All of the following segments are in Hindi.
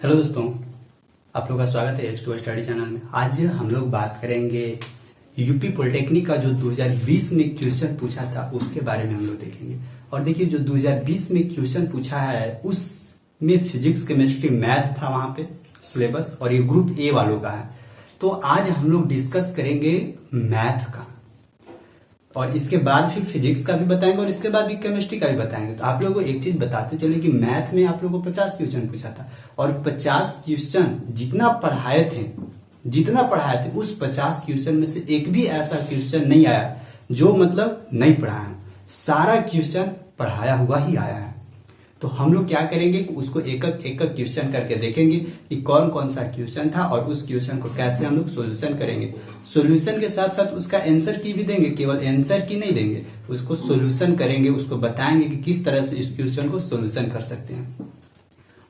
हेलो दोस्तों, आप लोगों का स्वागत है H2 स्टडी चैनल में। आज हम लोग बात करेंगे यूपी पॉलिटेक्निक का जो 2020 में क्वेश्चन पूछा था उसके बारे में हम लोग देखेंगे। और देखिए, जो 2020 में क्वेश्चन पूछा है उसमें फिजिक्स, केमिस्ट्री, मैथ था वहां पे सिलेबस, और ये ग्रुप ए वालों का है। तो आज हम लोग डिस्कस करेंगे मैथ का, और इसके बाद फिर फिजिक्स का भी बताएंगे और इसके बाद भी केमिस्ट्री का भी बताएंगे। तो आप लोगों को एक चीज बताते चले कि मैथ में आप लोगों को 50 क्वेश्चन पूछा था, और 50 क्वेश्चन जितना पढ़ाए थे उस 50 क्वेश्चन में से एक भी ऐसा क्वेश्चन नहीं आया जो मतलब नहीं पढ़ाया। सारा क्वेश्चन पढ़ाया हुआ ही आया है। तो हम लोग क्या करेंगे कि उसको एक एक क्वेश्चन करके देखेंगे कि कौन कौन सा क्वेश्चन था और उस क्वेश्चन को कैसे हम लोग सोल्यूशन करेंगे। सोल्यूशन के साथ साथ उसका आंसर की भी देंगे, केवल आंसर की नहीं देंगे, उसको सोल्यूशन करेंगे, उसको बताएंगे कि किस तरह से इस क्वेश्चन को सोल्यूशन कर सकते हैं।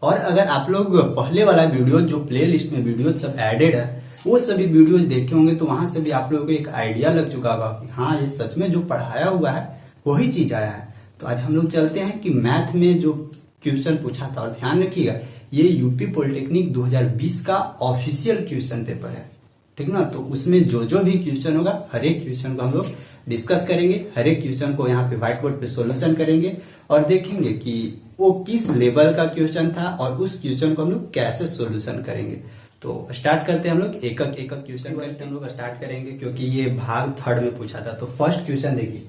और अगर आप लोग पहले वाला वीडियो जो प्ले लिस्ट में वीडियो सब एडेड है वो सभी वीडियो देखे होंगे, तो वहां से भी आप लोगों को एक आइडिया लग चुका होगा कि हाँ, ये सच में जो पढ़ाया हुआ है वही चीज आया है। तो आज हम लोग चलते हैं कि मैथ में जो क्वेश्चन पूछा था, और ध्यान रखिएगा ये यूपी पॉलिटेक्निक 2020 का ऑफिशियल क्वेश्चन पेपर है, ठीक ना। तो उसमें जो जो भी क्वेश्चन होगा हर एक क्वेश्चन को हम लोग डिस्कस करेंगे, हर एक क्वेश्चन को यहाँ पे व्हाइट बोर्ड पे सोल्यूशन करेंगे और देखेंगे कि वो किस लेवल का क्वेश्चन था और उस क्वेश्चन को हम लोग कैसे सोल्यूशन करेंगे। तो स्टार्ट करते हैं हम लोग एक एक क्वेश्चन करके हम लोग स्टार्ट करेंगे, क्योंकि ये भाग थर्ड में पूछा था। तो फर्स्ट क्वेश्चन देखिए,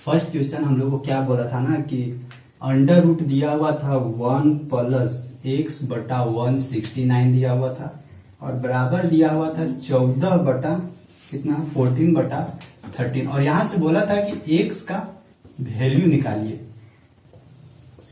फर्स्ट क्वेश्चन हम लोग को क्या बोला था ना कि अंडर रूट दिया हुआ था 1 प्लस x बटा 169 दिया हुआ था, और बराबर दिया हुआ था 14 बटा कितना 14 बटा 13, और यहां से बोला था कि x का वैल्यू निकालिए,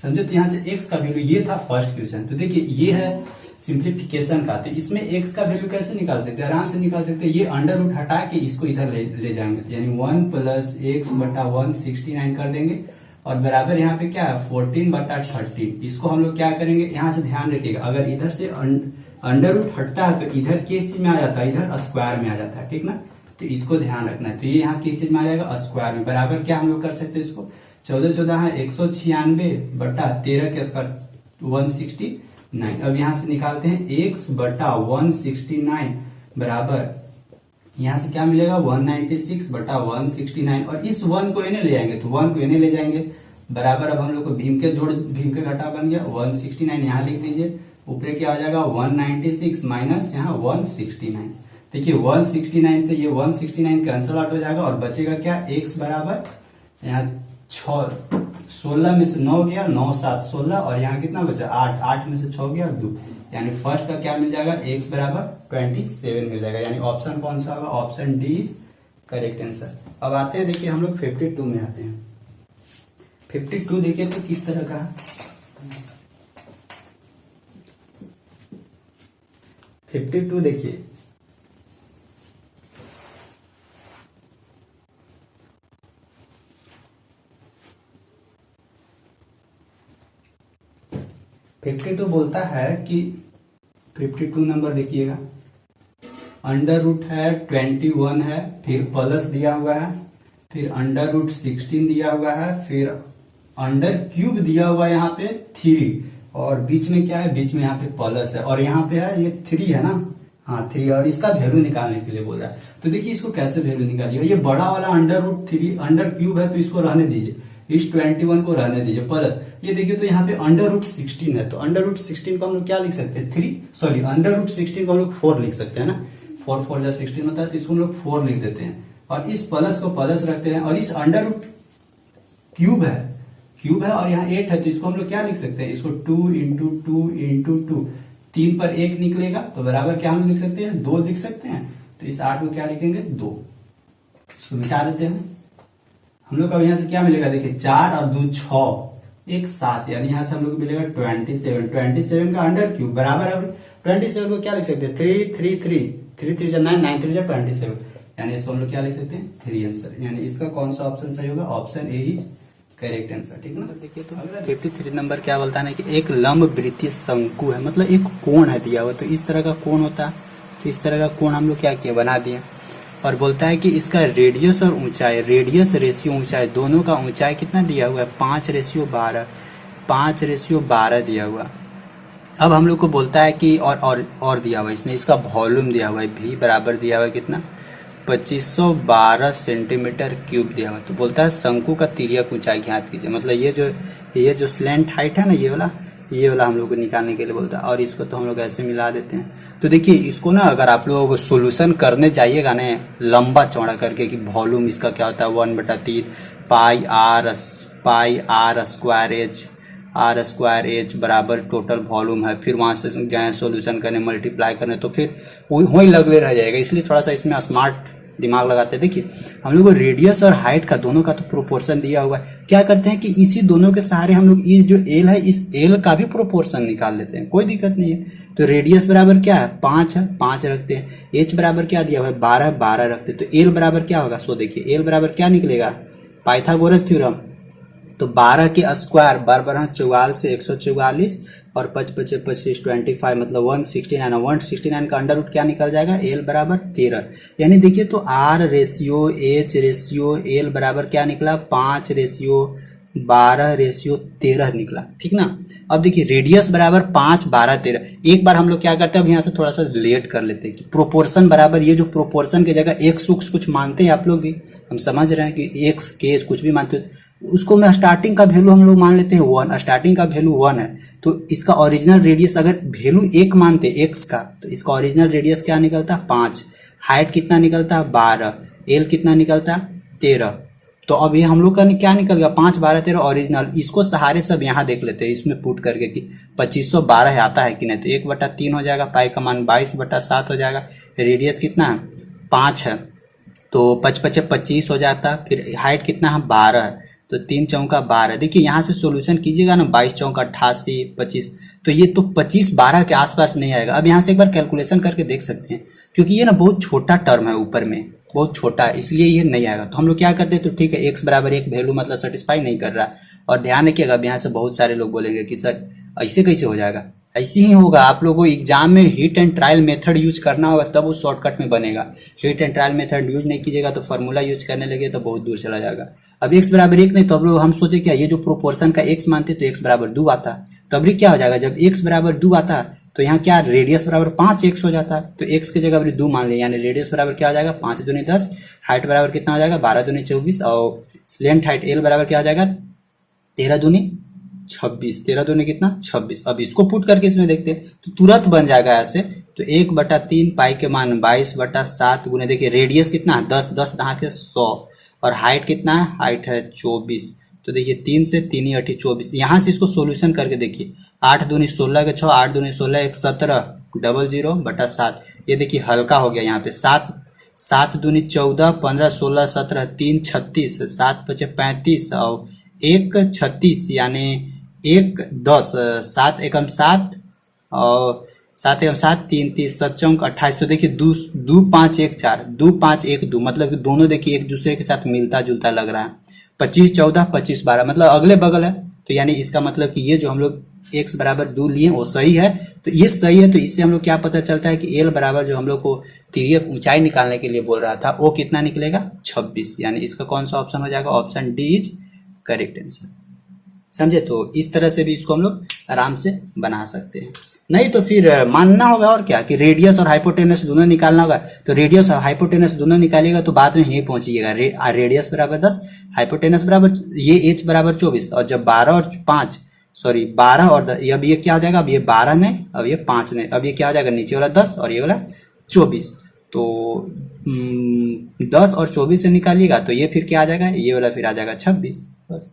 समझे। तो यहां से x का वैल्यू, ये था फर्स्ट क्वेश्चन। तो देखिए ये है सिंप्लीफिकेशन का, तो इसमें x का वैल्यू कैसे निकाल सकते हैं, आराम से निकाल सकते हैं। ये अंडर रूट हटा के इसको इधर ले जाएंगे, तो यानी 1 प्लस x बटा 169 कर देंगे, और बराबर यहाँ पे क्या है 14 बटा 13। इसको हम लोग क्या करेंगे, यहाँ से ध्यान रखिएगा, अगर इधर से अंडर रूट हटता है तो इधर किस चीज में आ जाता है, इधर स्क्वायर में आ जाता है, ठीक ना। तो इसको ध्यान रखना है। तो ये यहाँ किस चीज में आ जाएगा, स्क्वायर में। बराबर क्या हम लोग कर सकते हैं, इसको 14 है 196 बटा 13 के स्क्वायर 169। अब यहाँ से निकालते हैं x बटा 169 बराबर यहां से क्या मिलेगा 196 बटा 169, और इस 1 को इन्हें ले आएंगे, तो 1 को इन्हें ले जाएंगे बराबर। अब हम लोग को भीम के घटा बन गया 169, यहाँ लिख दीजिए। ऊपर क्या आ जाएगा 196 माइनस यहाँ 169। देखिए 169 से ये 169 कैंसिल आउट हो जाएगा, और बचेगा क्या x बराबर यहाँ 16 में से 9 गया, 9 7 16, और यहाँ कितना बचा 8, 8 में से 6 गया 2, यानी फर्स्ट का क्या मिल जाएगा x बराबर 27 मिल जाएगा। यानी ऑप्शन कौन सा होगा, ऑप्शन डी करेक्ट आंसर। अब आते हैं, देखिए हम लोग 52 में आते हैं। 52 देखिए तो किस तरह का है, 52 देखिए, तो बोलता है कि 52 नंबर देखिएगा, अंडर रूट है 21 है, फिर प्लस दिया हुआ है, फिर अंडर रूट 16 दिया हुआ है, फिर अंडर क्यूब दिया हुआ है यहाँ पे 3, और बीच में क्या है, बीच में यहाँ पे प्लस है, और यहाँ पे है ये 3 है ना, हाँ 3, और इसका वैल्यू निकालने के लिए बोल रहा है। तो देखिए इसको कैसे वैल्यू निकालिएगा, ये बड़ा वाला अंडर रूट 3 अंडर क्यूब है तो इसको रहने दीजिए, इस 21 को रहने दीजिए, प्लस ये देखिए तो यहाँ पे अंडर रूट 16 है, तो अंडर रूट 16 को हम लोग क्या लिख सकते हैं 3, सॉरी अंडर रूट 16 को हम लोग 4 लिख सकते हैं ना, 4 4 जा 16 होता है, तो इसको हम लोग 4 लिख देते हैं, और इस प्लस को प्लस रखते हैं, और इस अंडर रूट क्यूब है और यहाँ 8 है, तो इसको हम लोग क्या लिख सकते हैं, इसको 2 इंटू 2 इंटू 2, 3 पर 1 निकलेगा, तो बराबर क्या हम लिख सकते हैं 2 लिख सकते हैं। तो इस 8 को क्या लिखेंगे 2, इसको मिटा देते हैं हम लोग। अब यहाँ से क्या मिलेगा, देखिए 4 और 2 6, 1 7, यानी यहाँ से हम लोग को मिलेगा 27 का अंडर क्यूब बराबर। अब 27 को क्या लिख सकते हैं 3 3 3 3 3 9 9 3 27, यानी इसको हम लोग क्या लिख सकते हैं 3 आंसर। यानी इसका कौन सा ऑप्शन सही होगा, option A he correct answer, ठीक ना। देखिए तो 53 नंबर क्या बोलता है कि एक लंब वृत्तीय शंकु है, मतलब एक कोण है दिया हुआ, तो इस तरह का कोण होता है, तो इस तरह का कोण हम लोग क्या किया बना दिया, और बोलता है कि इसका रेडियस और ऊंचाई, रेडियस रेशियो ऊंचाई, दोनों का ऊंचाई कितना दिया हुआ है 5:12, 5:12 दिया हुआ। अब हम लोग को बोलता है कि और दिया हुआ है इसमें, इसका वॉल्यूम दिया हुआ है v बराबर दिया हुआ है कितना 2512 सेंटीमीटर क्यूब दिया हुआ है। तो बोलता है शंकु का तिर्यक ऊंचाई ज्ञात कीजिए। मतलब ये जो स्लैंट हाइट है ना, ये वाला हम लोग को निकालने के लिए बोलता है। और इसको तो हम लोग ऐसे मिला देते हैं। तो देखिए इसको ना अगर आप लोग सोल्यूशन करने जाइएगा ना लंबा चौड़ा करके कि वॉल्यूम इसका क्या होता है 1/3 पाई आर स्क्वायर एच बराबर टोटल वॉल्यूम है। फिर वहां से गए सोल्यूशन करने मल्टीप्लाई करने तो फिर वही लगले रह जाएगा। इसलिए थोड़ा सा इसमें स्मार्ट दिमाग लगाते हैं। देखिए हम लोग को रेडियस और हाइट का दोनों का तो प्रोपोर्शन दिया हुआ है। क्या करते हैं कि इसी दोनों के सहारे हम लोग ये जो एल है इस एल का भी प्रोपोर्शन निकाल लेते हैं, कोई दिक्कत नहीं है। तो रेडियस बराबर क्या है 5 है, 5 रखते हैं। एच बराबर क्या दिया हुआ है 12 रखते हैं। तो एल बराबर क्या होगा, सो देखिए एल बराबर क्या निकलेगा पाइथागोरस थ्योरम। तो 12 के स्क्वायर 12 44 से 144 और 5 5 25 25 मतलब 169 और 169 का अंडर रूट क्या निकल जाएगा एल बराबर 13। यानी देखिए तो R ratio H ratio L बराबर क्या निकला 5/12/13 निकला, ठीक ना। अब देखिए रेडियस बराबर 5/12/13। एक बार हम लोग क्या करते हैं अब यहाँ से थोड़ा सा लेट कर लेते हैं कि प्रोपोर्शन बराबर ये जो प्रोपोर्शन की जगह एक्स कुछ मानते हैं आप लोग भी, हम समझ रहे हैं कि एक्स के कुछ भी मानते हैं, उसको मैं स्टार्टिंग का वैल्यू हम लोग मान लेते हैं 1। स्टार्टिंग का वैल्यू 1 है तो इसका ओरिजिनल रेडियस अगर वैल्यू 1 मानते एक्स का तो इसका ओरिजिनल रेडियस क्या निकलता 5। हाइट कितना निकलता 12। एल कितना निकलता 13। तो अब ये हम लोग का क्या निकल गया 5/12/13 ओरिजिनल। इसको सहारे सब यहाँ देख लेते हैं इसमें पुट करके कि 2512 आता है कि नहीं। तो 1/3 हो जाएगा, पाई का मान 22/7 हो जाएगा। रेडियस कितना है 5 है तो 5 5 25 हो जाता। फिर हाइट कितना है 12 है तो 3 चौका 12। देखिए यहाँ से सॉल्यूशन कीजिएगा ना 22 चौका 88 25 तो ये तो 25/12 के आसपास नहीं आएगा। अब यहाँ से एक बार कैलकुलेशन करके देख सकते हैं क्योंकि ये ना बहुत छोटा टर्म है, ऊपर में बहुत छोटा है इसलिए ये नहीं आएगा। तो हम लोग क्या करते हैं तो ठीक है एक्स बराबर 1 वैल्यू मतलब सेटिस्फाई नहीं कर रहा। और ध्यान रखिएगा अब यहाँ से बहुत सारे लोग बोलेंगे कि सर ऐसे कैसे हो जाएगा। ऐसे ही होगा, आप लोगों को एग्जाम में hit and trial method use करना होगा तब वो शॉर्टकट में बनेगा। Hit and trial method use नहीं कीजिएगा तो फॉर्मूला यूज करने लगे तो बहुत दूर चला जाएगा। अब एक्स बराबर 1 नहीं तो अब लोग हम सोचे क्या ये जो प्रोपोर्शन का एक्स मानते तो एक्स बराबर 2 आता। तो अभी क्या हो जाएगा जब एक्स बराबर 2 आता तो यहाँ क्या रेडियस बराबर 5x हो जाता तो x की जगह अभी 2 मान लिया यानी रेडियस बराबर क्या हो जाएगा 5 दूनी 10। हाइट बराबर कितना हो जाएगा 12 दूनी 24 और स्लेंट हाइट एल बराबर क्या हो जाएगा 13 दूनी 26। 13 दूनी कितना 26। अब इसको पुट करके इसमें देखते हैं तो तुरंत बन जाएगा ऐसे। तो 1/3 पाई के मान 22/7 गुने देखिए रेडियस कितना है 10 10 दहा के 100 और हाइट कितना है हाइट है 24। तो देखिए 3 से 3 8 24। यहाँ से इसको सोल्यूशन करके देखिए 8 दूनी 16 के 6 8 दूनी 16 1 17 00/7। ये देखिए हल्का हो गया यहाँ पे 7 दूनी 14 15 16 17 3 36 7 5 35 और 1 36 यानी 1 10 7 एकम 7 और 7 एकम 7 3 30 7 चौक 28। तो देखिए 2 5 1 4 2 5 1 2 मतलब कि दोनों देखिए एक दूसरे के साथ मिलता जुलता लग रहा है। 25 14 25 12 मतलब अगले बगल है। तो यानी इसका मतलब कि ये जो हम लोग x बराबर 2 लिए वो सही है। तो ये सही है तो इससे हम लोग क्या पता चलता है कि l बराबर जो हम लोग को तिर्यक ऊंचाई निकालने के लिए बोल रहा था वो कितना निकलेगा 26। यानी इसका कौन सा ऑप्शन हो जाएगा option D is correct answer. समझे। तो इस तरह से भी इसको हम लोग आराम से बना सकते हैं। नहीं तो फिर मानना होगा और क्या कि रेडियस और हाइपोटेनस दोनों निकालना होगा। तो रेडियस और हाइपोटेनस दोनों निकालिएगा तो बाद में यही पहुंचिएगा रेडियस बराबर 10 हाइपोटेनस बराबर ये एच बराबर 24 और जब 12 और 5 सॉरी 12 और 10 अब ये क्या हो जाएगा अब ये 12 नहीं अब ये 5 नहीं अब ये क्या हो जाएगा नीचे वाला 10 और ये वाला 24। तो 10 और 24 से निकालिएगा तो ये फिर क्या आ जाएगा ये वाला फिर आ जाएगा 26। बस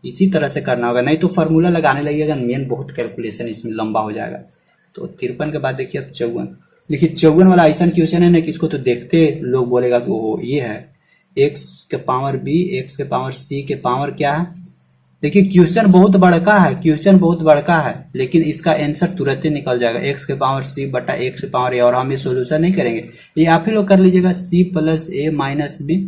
इसी तरह से करना होगा नहीं तो फार्मूला लगाने लगेगा मेन बहुत कैलकुलेशन इसमें लंबा हो जाएगा। तो 53 के बाद देखिए अब 54। देखिए 54 वाला ऐसा क्वेश्चन है ना कि इसको तो देखते लोग बोलेगा कि ओहो ये है x के पावर b x के पावर c के पावर क्या है। देखिए क्वेश्चन बहुत बड़का है लेकिन इसका आंसर तुरंत ही निकल जाएगा x के पावर c बटा x के पावर a। और हम ये सोल्यूशन नहीं करेंगे ये आप ही लोग कर लीजिएगा c plus a minus b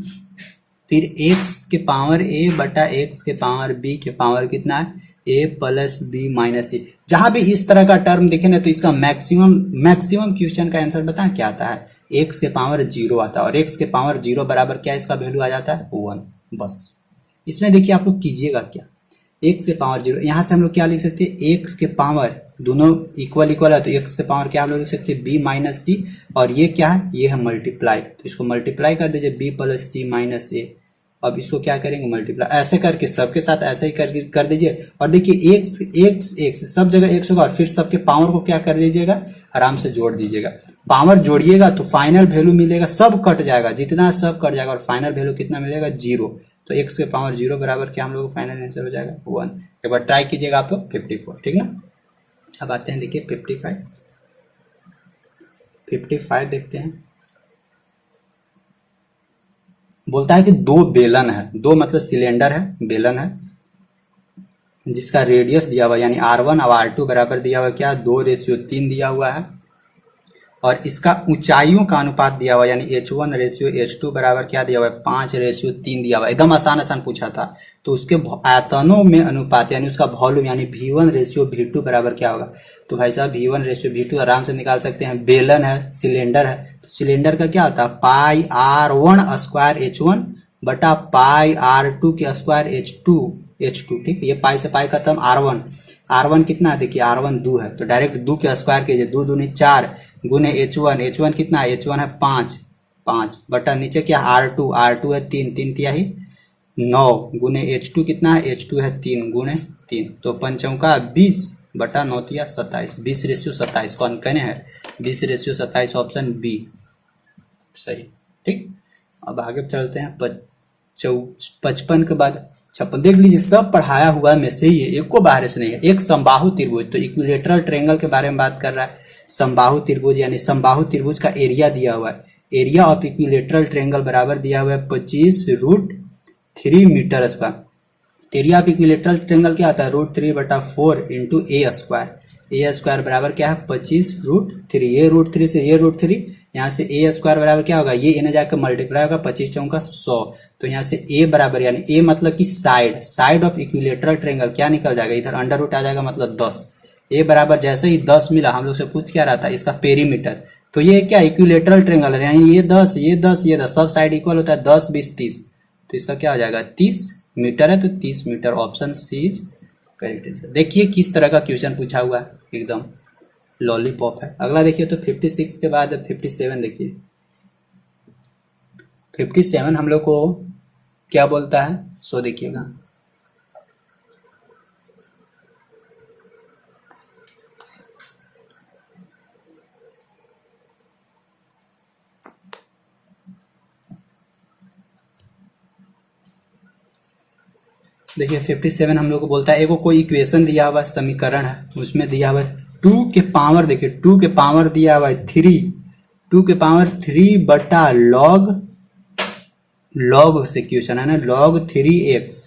फिर x के पावर a बटा x के पावर b के पावर कितना है a plus b minus c। जहां भी इस तरह का टर्म दिखे ना तो इसका मैक्सिमम क्वेश्चन का आंसर बताएं क्या आता है x के पावर 0 आता है और x के पावर 0 बराबर क्या इसका वैल्यू आ जाता है 1। बस इसमें देखिए आप लोग कीजिएगा क्या एक्स के पावर 0, यहाँ से हम लोग क्या लिख सकते हैं, एक्स के पावर, दोनों इक्वल इक्वल है तो एक्स के पावर क्या हम लोग लिख सकते हैं, बी माइनस सी, और ये क्या है, ये है मल्टीप्लाई, तो इसको मल्टीप्लाई कर दीजिए, बी प्लस सी माइनस ए। अब इसको क्या करेंगे, मल्टीप्लाई, ऐसे करके सबके साथ ऐसे ही कर दीजिए। और देखिए एक्स एक्स एक्स सब जगह एक्स होगा, और फिर सबके पावर को क्या कर दीजिएगा, आराम से जोड़ दीजिएगा। पावर जोड़िएगा तो फाइनल वैल्यू मिलेगा, सब कट जाएगा, जितना सब कट जाएगा, और फाइनल वैल्यू कितना मिलेगा, 0। तो एक्स के पावर 0 बराबर क्या हम लोग का फाइनल आंसर हो जाएगा 1। एक बार ट्राई कीजिएगा आप लोग, 54, ठीक ना। अब आते हैं देखिए 55 देखते हैं। बोलता है कि दो बेलन है, दो मतलब सिलेंडर है, बेलन है, जिसका रेडियस दिया हुआ यानी R1 और R2 बराबर दिया हुआ क्या, 2:3 दिया हुआ है, और इसका ऊंचाइयों का अनुपात दिया हुआ यानी H1:H2 बराबर क्या दिया हुआ है, 5:3 दिया हुआ है। एकदम आसान आसान पूछा था। तो उसके आयतनों में अनुपात यानी उसका वॉल्यूम यानी V1:V2 बराबर क्या होगा, तो भाई साहब V1:V2 आराम से निकाल सकते हैं। बेलन है, सिलेंडर है, तो सिलेंडर का क्या होता है, पाई R1² H1 बटा पाई R2 के स्क्वायर H2, ठीक। ये पाई से पाई खत्म, R1 कितना है, देखिए R1 2 है, तो डायरेक्ट 2 के स्क्वायर कीजिए, 2 दूनी 4 गुने H1 कितना है, H1 है 5 बटा नीचे क्या R2 है 3 तिहाई 9 गुने H2 कितना है, H2 है 3 गुने 3, तो 5 20 बटा 9 तिया 27, 20:27 कौन कहने हैं, 20:27 ऑप्शन बी सही, ठीक। अब आगे चलते हैं 55 के बाद 56। देख लीजिए सब पढ़ाया हुआ में से ही है, एक को बाहर से नहीं है। एक समबाहु त्रिभुज, तो इक्विलेटरल ट्रायंगल के बारे में बात कर रहा है। समबाहु त्रिभुज यानी समबाहु त्रिभुज का एरिया दिया हुआ है, एरिया ऑफ इक्विलेटरल ट्रायंगल बराबर दिया हुआ है 25√3 metre square. Area of equilateral triangle क्या होता है, √3/4 इंटू ए स्क्वायर बराबर क्या है 25√3। ये √3 से ये √3, यहाँ से ए स्क्वायर बराबर क्या होगा, ये इन्हें जाकर मल्टीप्लाई होगा, 25 चौका 100, तो यहाँ से ए बराबर यानी ए मतलब कि साइड ऑफ इक्विलेटरल ट्रायंगल क्या निकल जाएगा, इधर अंडर रूट आ जाएगा, मतलब 10। ए बराबर जैसे ही 10 मिला, हम लोग से पूछ क्या रहा था, इसका पेरीमीटर, तो ये क्या इक्विलेटरल ट्रायंगल है यानी ये 10 ये 10 ये 10 सब साइड इक्वल होता है, 10 20 30, तो इसका क्या हो जाएगा 30 मीटर है, तो 30 metre option C is correct answer. देखिए किस तरह का क्वेश्चन पूछा हुआ है, एकदम लॉलीपॉप है। अगला देखिए तो 56 के बाद 57 देखिए। 57 हम लोग को क्या बोलता है, सो देखिएगा, देखिए 57 हम लोग को बोलता है, एगो कोई इक्वेशन दिया हुआ समीकरण है, उसमें दिया हुआ है 2 के पावर, देखिए 2 के पावर दिया हुआ है 3, 2 के पावर 3 बटा लॉग से क्वेश्चन है ना, log 3x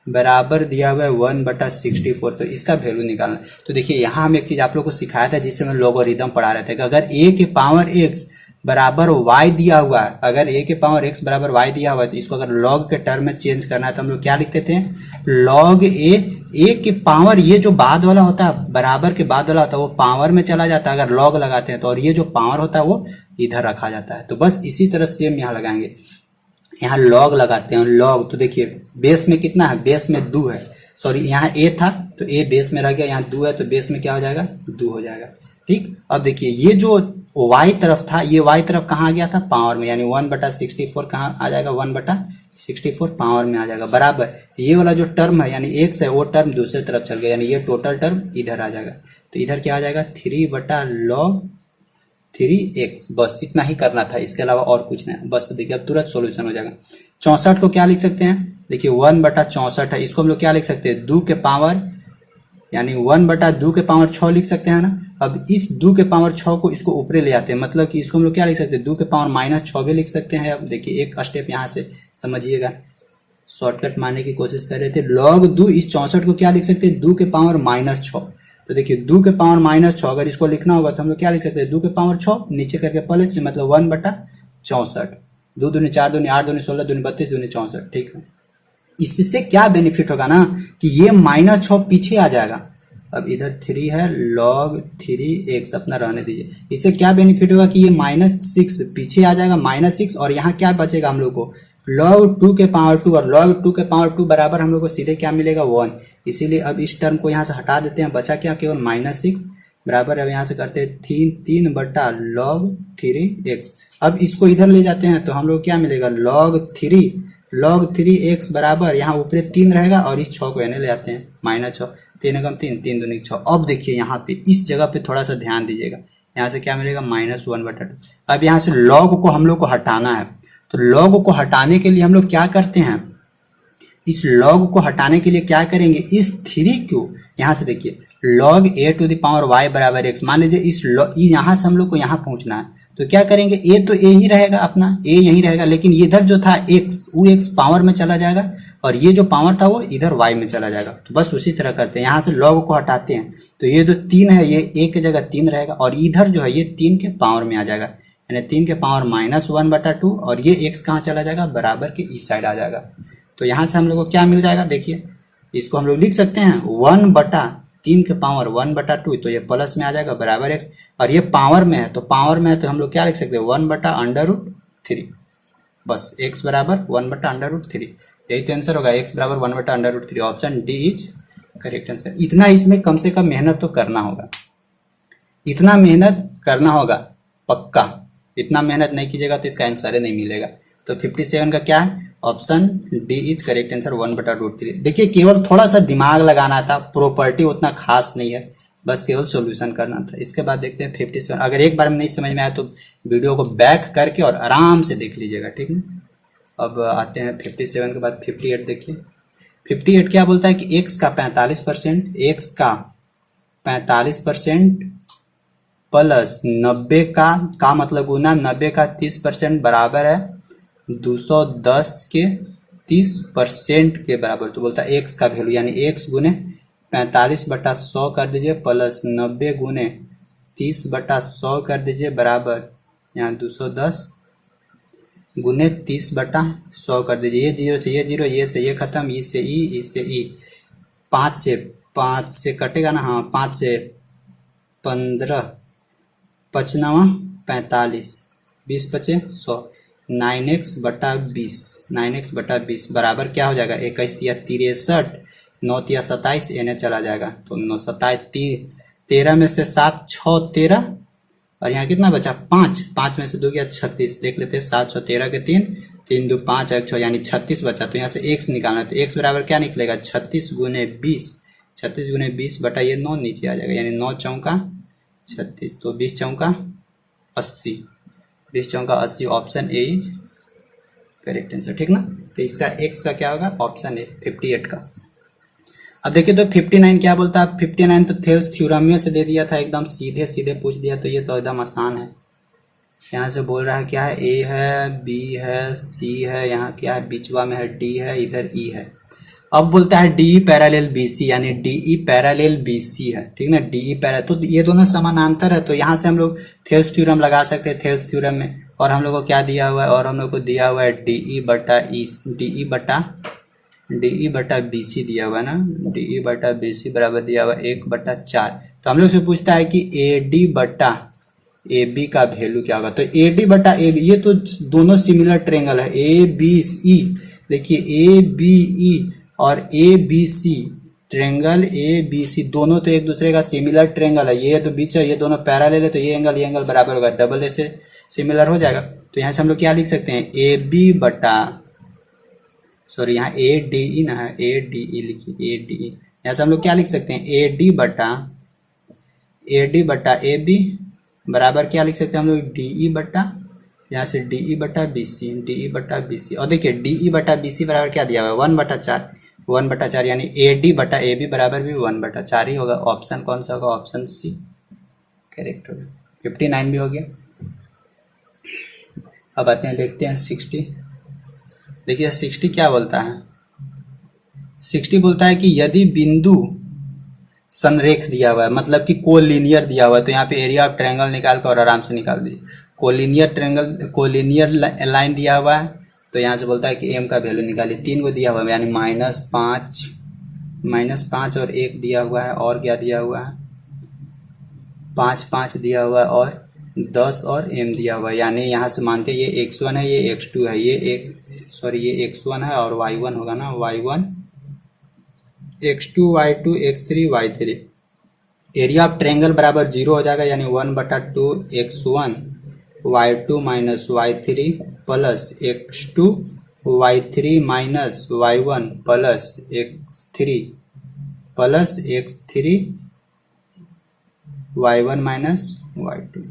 बराबर दिया हुआ है 1/64, तो इसका वैल्यू निकालना। तो देखिए यहाँ हम एक चीज आप लोग को सिखाया था जिससे मैं लॉगरिथम पढ़ा रहे थे कि अगर a के पावर x बराबर y दिया हुआ है, अगर a के पावर x बराबर y दिया हुआ है, तो इसको अगर log के टर्म में चेंज करना है तो हम लोग क्या लिखते थे, log a के पावर, ये जो बाद वाला होता है बराबर के बाद वाला होता है वो पावर में चला जाता है अगर log लगाते हैं तो, और ये जो पावर होता है वो इधर रखा जाता है। तो बस इसी तरह सेम यहाँ लगाएंगे, यहाँ log लगाते हैं log, तो देखिए बेस में कितना है, बेस में 2 है, सॉरी यहाँ a था तो a बेस में रह गया, यहाँ 2 है तो बेस में क्या हो जाएगा 2 हो जाएगा, ठीक। अब देखिए ये जो y तरफ था, ये y तरफ कहाँ आ गया था, पावर में, यानी 1/64 कहाँ आ जाएगा, 1/64 पावर में आ जाएगा, बराबर ये वाला जो टर्म है यानी x है वो टर्म दूसरे तरफ चल गया, यानी ये टोटल टर्म इधर आ जाएगा, तो इधर क्या आ जाएगा 3/log 3x, बस इतना ही करना था, इसके अलावा और कुछ नहीं। बस देखिए अब तुरंत सॉल्यूशन हो जाएगा। 64 को क्या लिख सकते हैं, देखिए 1/64 है, इसको हम लोग क्या लिख सकते हैं 2 के पावर यानी 1/2 के पावर 6 लिख सकते हैं ना। अब इस 2 के पावर 6 को इसको ऊपरे ले आते हैं, मतलब कि इसको हम लोग क्या लिख सकते हैं 2 के पावर -6 भी लिख सकते हैं। अब देखिए एक स्टेप यहाँ से समझिएगा, शॉर्टकट मारने की कोशिश कर रहे थे, log 2 इस 64 को क्या लिख सकते हैं 2 के पावर -6, तो देखिए 2 के पावर -6 अगर इसको लिखना होगा तो हम लोग क्या लिख सकते हैं 2 के पावर 6 नीचे करके प्लस में, मतलब 1/64, 2 दूनी 4 दूनी 8 दूनी 16 दूनी 32 दूनी 64, ठीक है। इससे क्या बेनिफिट होगा ना कि ये -6 पीछे आ जाएगा, अब इधर 3 है log 3x अपना रहने दीजिए, इससे क्या बेनिफिट होगा कि ये -6 पीछे आ जाएगा, -6, और यहाँ क्या बचेगा हम लोग को log 2 के पावर 2 और log 2 के पावर 2 बराबर हम लोग को सीधे क्या मिलेगा 1। इसीलिए अब इस टर्म को यहाँ से हटा देते हैं, बचा क्या केवल -6 बराबर। अब यहाँ से करते हैं 3 बटा log 3x। अब इसको इधर ले जाते हैं तो हम लोग क्या मिलेगा log 3x बराबर, यहाँ ऊपर 3 रहेगा और इस 6 को यानी ले जाते हैं -6, 3 एकम 3, 3 दूनी 6। अब देखिए यहाँ पे इस जगह पे थोड़ा सा ध्यान दीजिएगा, यहाँ से क्या मिलेगा -1/2। अब यहाँ से log को हम लोग को हटाना है, तो log को हटाने के लिए हम लोग क्या करते हैं, इस log को हटाने के लिए क्या करेंगे, इस 3 को यहाँ से देखिए log a to the power y बराबर x। मान लीजिए इस यहाँ से हम लोग को यहाँ पहुंचना है, तो क्या करेंगे, a तो a ही रहेगा, अपना a यही रहेगा, लेकिन इधर जो था x वो x पावर में चला जाएगा और ये जो पावर था वो इधर y में चला जाएगा। तो बस उसी तरह करते हैं, यहाँ से log को हटाते हैं तो ये जो 3 है ये a की जगह 3 रहेगा और इधर जो है ये 3 के पावर में आ जाएगा, यानी 3 के पावर -1/2 और ये x कहाँ चला जाएगा, बराबर के इस साइड आ जाएगा। तो यहाँ से हम लोग को क्या मिल जाएगा, देखिए इसको हम लोग लिख सकते हैं 1/3 के पावर 1/2, तो ये प्लस में आ जाएगा बराबर x। और ये पावर में है तो हम लोग क्या लिख सकते हैं 1/√3, बस x बराबर 1/√3। यही तो आंसर होगा, x बराबर 1/√3। Option D is correct answer. इतना इसमें कम से कम मेहनत तो करना होगा, इतना मेहनत करना होगा पक्का। इतना मेहनत नहीं कीजिएगा तो इसका आंसर ही नहीं मिलेगा। तो 57 का क्या है, option D is correct answer 1/√3। देखिए केवल थोड़ा सा दिमाग लगाना था, प्रॉपर्टी उतना खास नहीं है, बस केवल सॉल्यूशन करना था। इसके बाद देखते हैं 57। अगर एक बार में नहीं समझ में आया तो वीडियो को बैक करके और आराम से देख लीजिएगा, ठीक है। अब आते हैं 57 के बाद 58 देखिए। 58 क्या बोलता है कि x का 45%, x का 45% प्लस 90 का मतलब गुना 90 का 30% बराबर है 210 के 30% के बराबर। तो बोलता है x का वैल्यू यानी x गुने 45/100 कर दीजिए प्लस 90 गुने 30/100 कर दीजिए बराबर यहाँ 210 गुने 30/100 कर दीजिए। ये जीरो से ये जीरो, ये से ये खत्म, इससे ई 5 से कटेगा ना, हाँ 5 से 15, 55 45, 20 पचे 100, 9x/20, 9x/20 बराबर क्या हो जाएगा 21 या 63, 9 या 27 एने चला जाएगा। तो 9 27 13 में से 7 6 13 और यहाँ कितना बचा 5 में से 2 गया 36। देख लेते हैं 7 6 13 के 3 3 2 5 1 6 यानी 36 बचा। तो यहाँ से x निकालना है, तो x बराबर क्या निकलेगा 36 गुने 20, 36 गुने 20 बटा ये 9 नीचे आ जाएगा, यानी 9 चौका 36, तो 20 चौका 80, 20 चौका 80। Option A is correct answer, ठीक ना। तो इसका x का क्या होगा, ऑप्शन ए 58 का। अब देखिए तो 59 क्या बोलता है, 59 तो थेल्स थ्योरम में से दे दिया था, एकदम सीधे सीधे पूछ दिया, तो ये तो एकदम आसान है। यहाँ से बोल रहा है क्या है, ए है, बी है, सी है, यहाँ क्या है बीचवा में है, डी है, इधर ई है। अब बोलता है डी पैरेलल बीसी, यानी डी पैरेलल बीसी है, ठीक ना, डी पैरेलल, तो ये दोनों समानांतर है। तो यहाँ से हम लोग थेल्स थ्योरम लगा सकते हैं, थेल्स थ्योरम में। और हम लोग को क्या दिया हुआ है, और हम लोग को दिया हुआ है डी बटा बीसी दिया हुआ है ना, डी बटा बीसी बराबर दिया हुआ 1/4। तो हम लोग से पूछता है कि ए डी बटा ए बी का वैल्यू क्या होगा। तो ए डी बटा ए बी, ये तो दोनों सिमिलर ट्रेंगल है, ए बी ई। देखिए ए बी ई और A B C, triangle A B C दोनों तो एक दूसरे का सिमिलर ट्रेंगल है। ये तो बीच है, ये दोनों पैरेलल है, तो ये एंगल बराबर होगा, डबल ए से सिमिलर हो जाएगा। तो यहाँ से हम लोग क्या लिख सकते हैं, ए बी बटा, सॉरी यहाँ ए डी ई ना है, ए डी ई लिखिए, ए डी ई। यहाँ से हम लोग क्या लिख सकते हैं, ए डी बटा ए बी बराबर क्या लिख सकते हैं हम लोग, डी ई बटा, यहाँ से डी ई बटा बी सी, डी ई बटा बी सी। और देखिए डी ई बटा बी सी बराबर क्या दिया हुआ है 1/4, यानी ए डी बटा ए बी बराबर भी 1/4 ही होगा। ऑप्शन कौन सा होगा, ऑप्शन सी करेक्ट होगा। 59 भी हो गया। अब आते हैं देखते हैं 60। देखिए 60 क्या बोलता है, 60 बोलता है कि यदि बिंदु संरेख दिया हुआ है, मतलब कि कोलिनियर दिया हुआ है, तो यहाँ पे एरिया ऑफ ट्रायंगल निकाल कर और आराम से निकाल दीजिए। कोलिनियर लाइन दिया हुआ है, तो यहाँ से बोलता है कि एम का वैल्यू निकालिए। 3 को दिया हुआ है, यानी -5 और 1 दिया हुआ है, और क्या दिया हुआ है 5 5 दिया हुआ है, और 10 और m दिया हुआ है, यानी यहाँ से मानते हैं ये x1 है, ये x2 है, ये x1 है और y1 होगा ना, y1 x2 y2 x3 y3। Area of triangle बराबर 0 हो जाएगा, यानी 1/2 x1 y2 minus y3 plus x2 y3 minus y1 plus x3 y1 minus y2।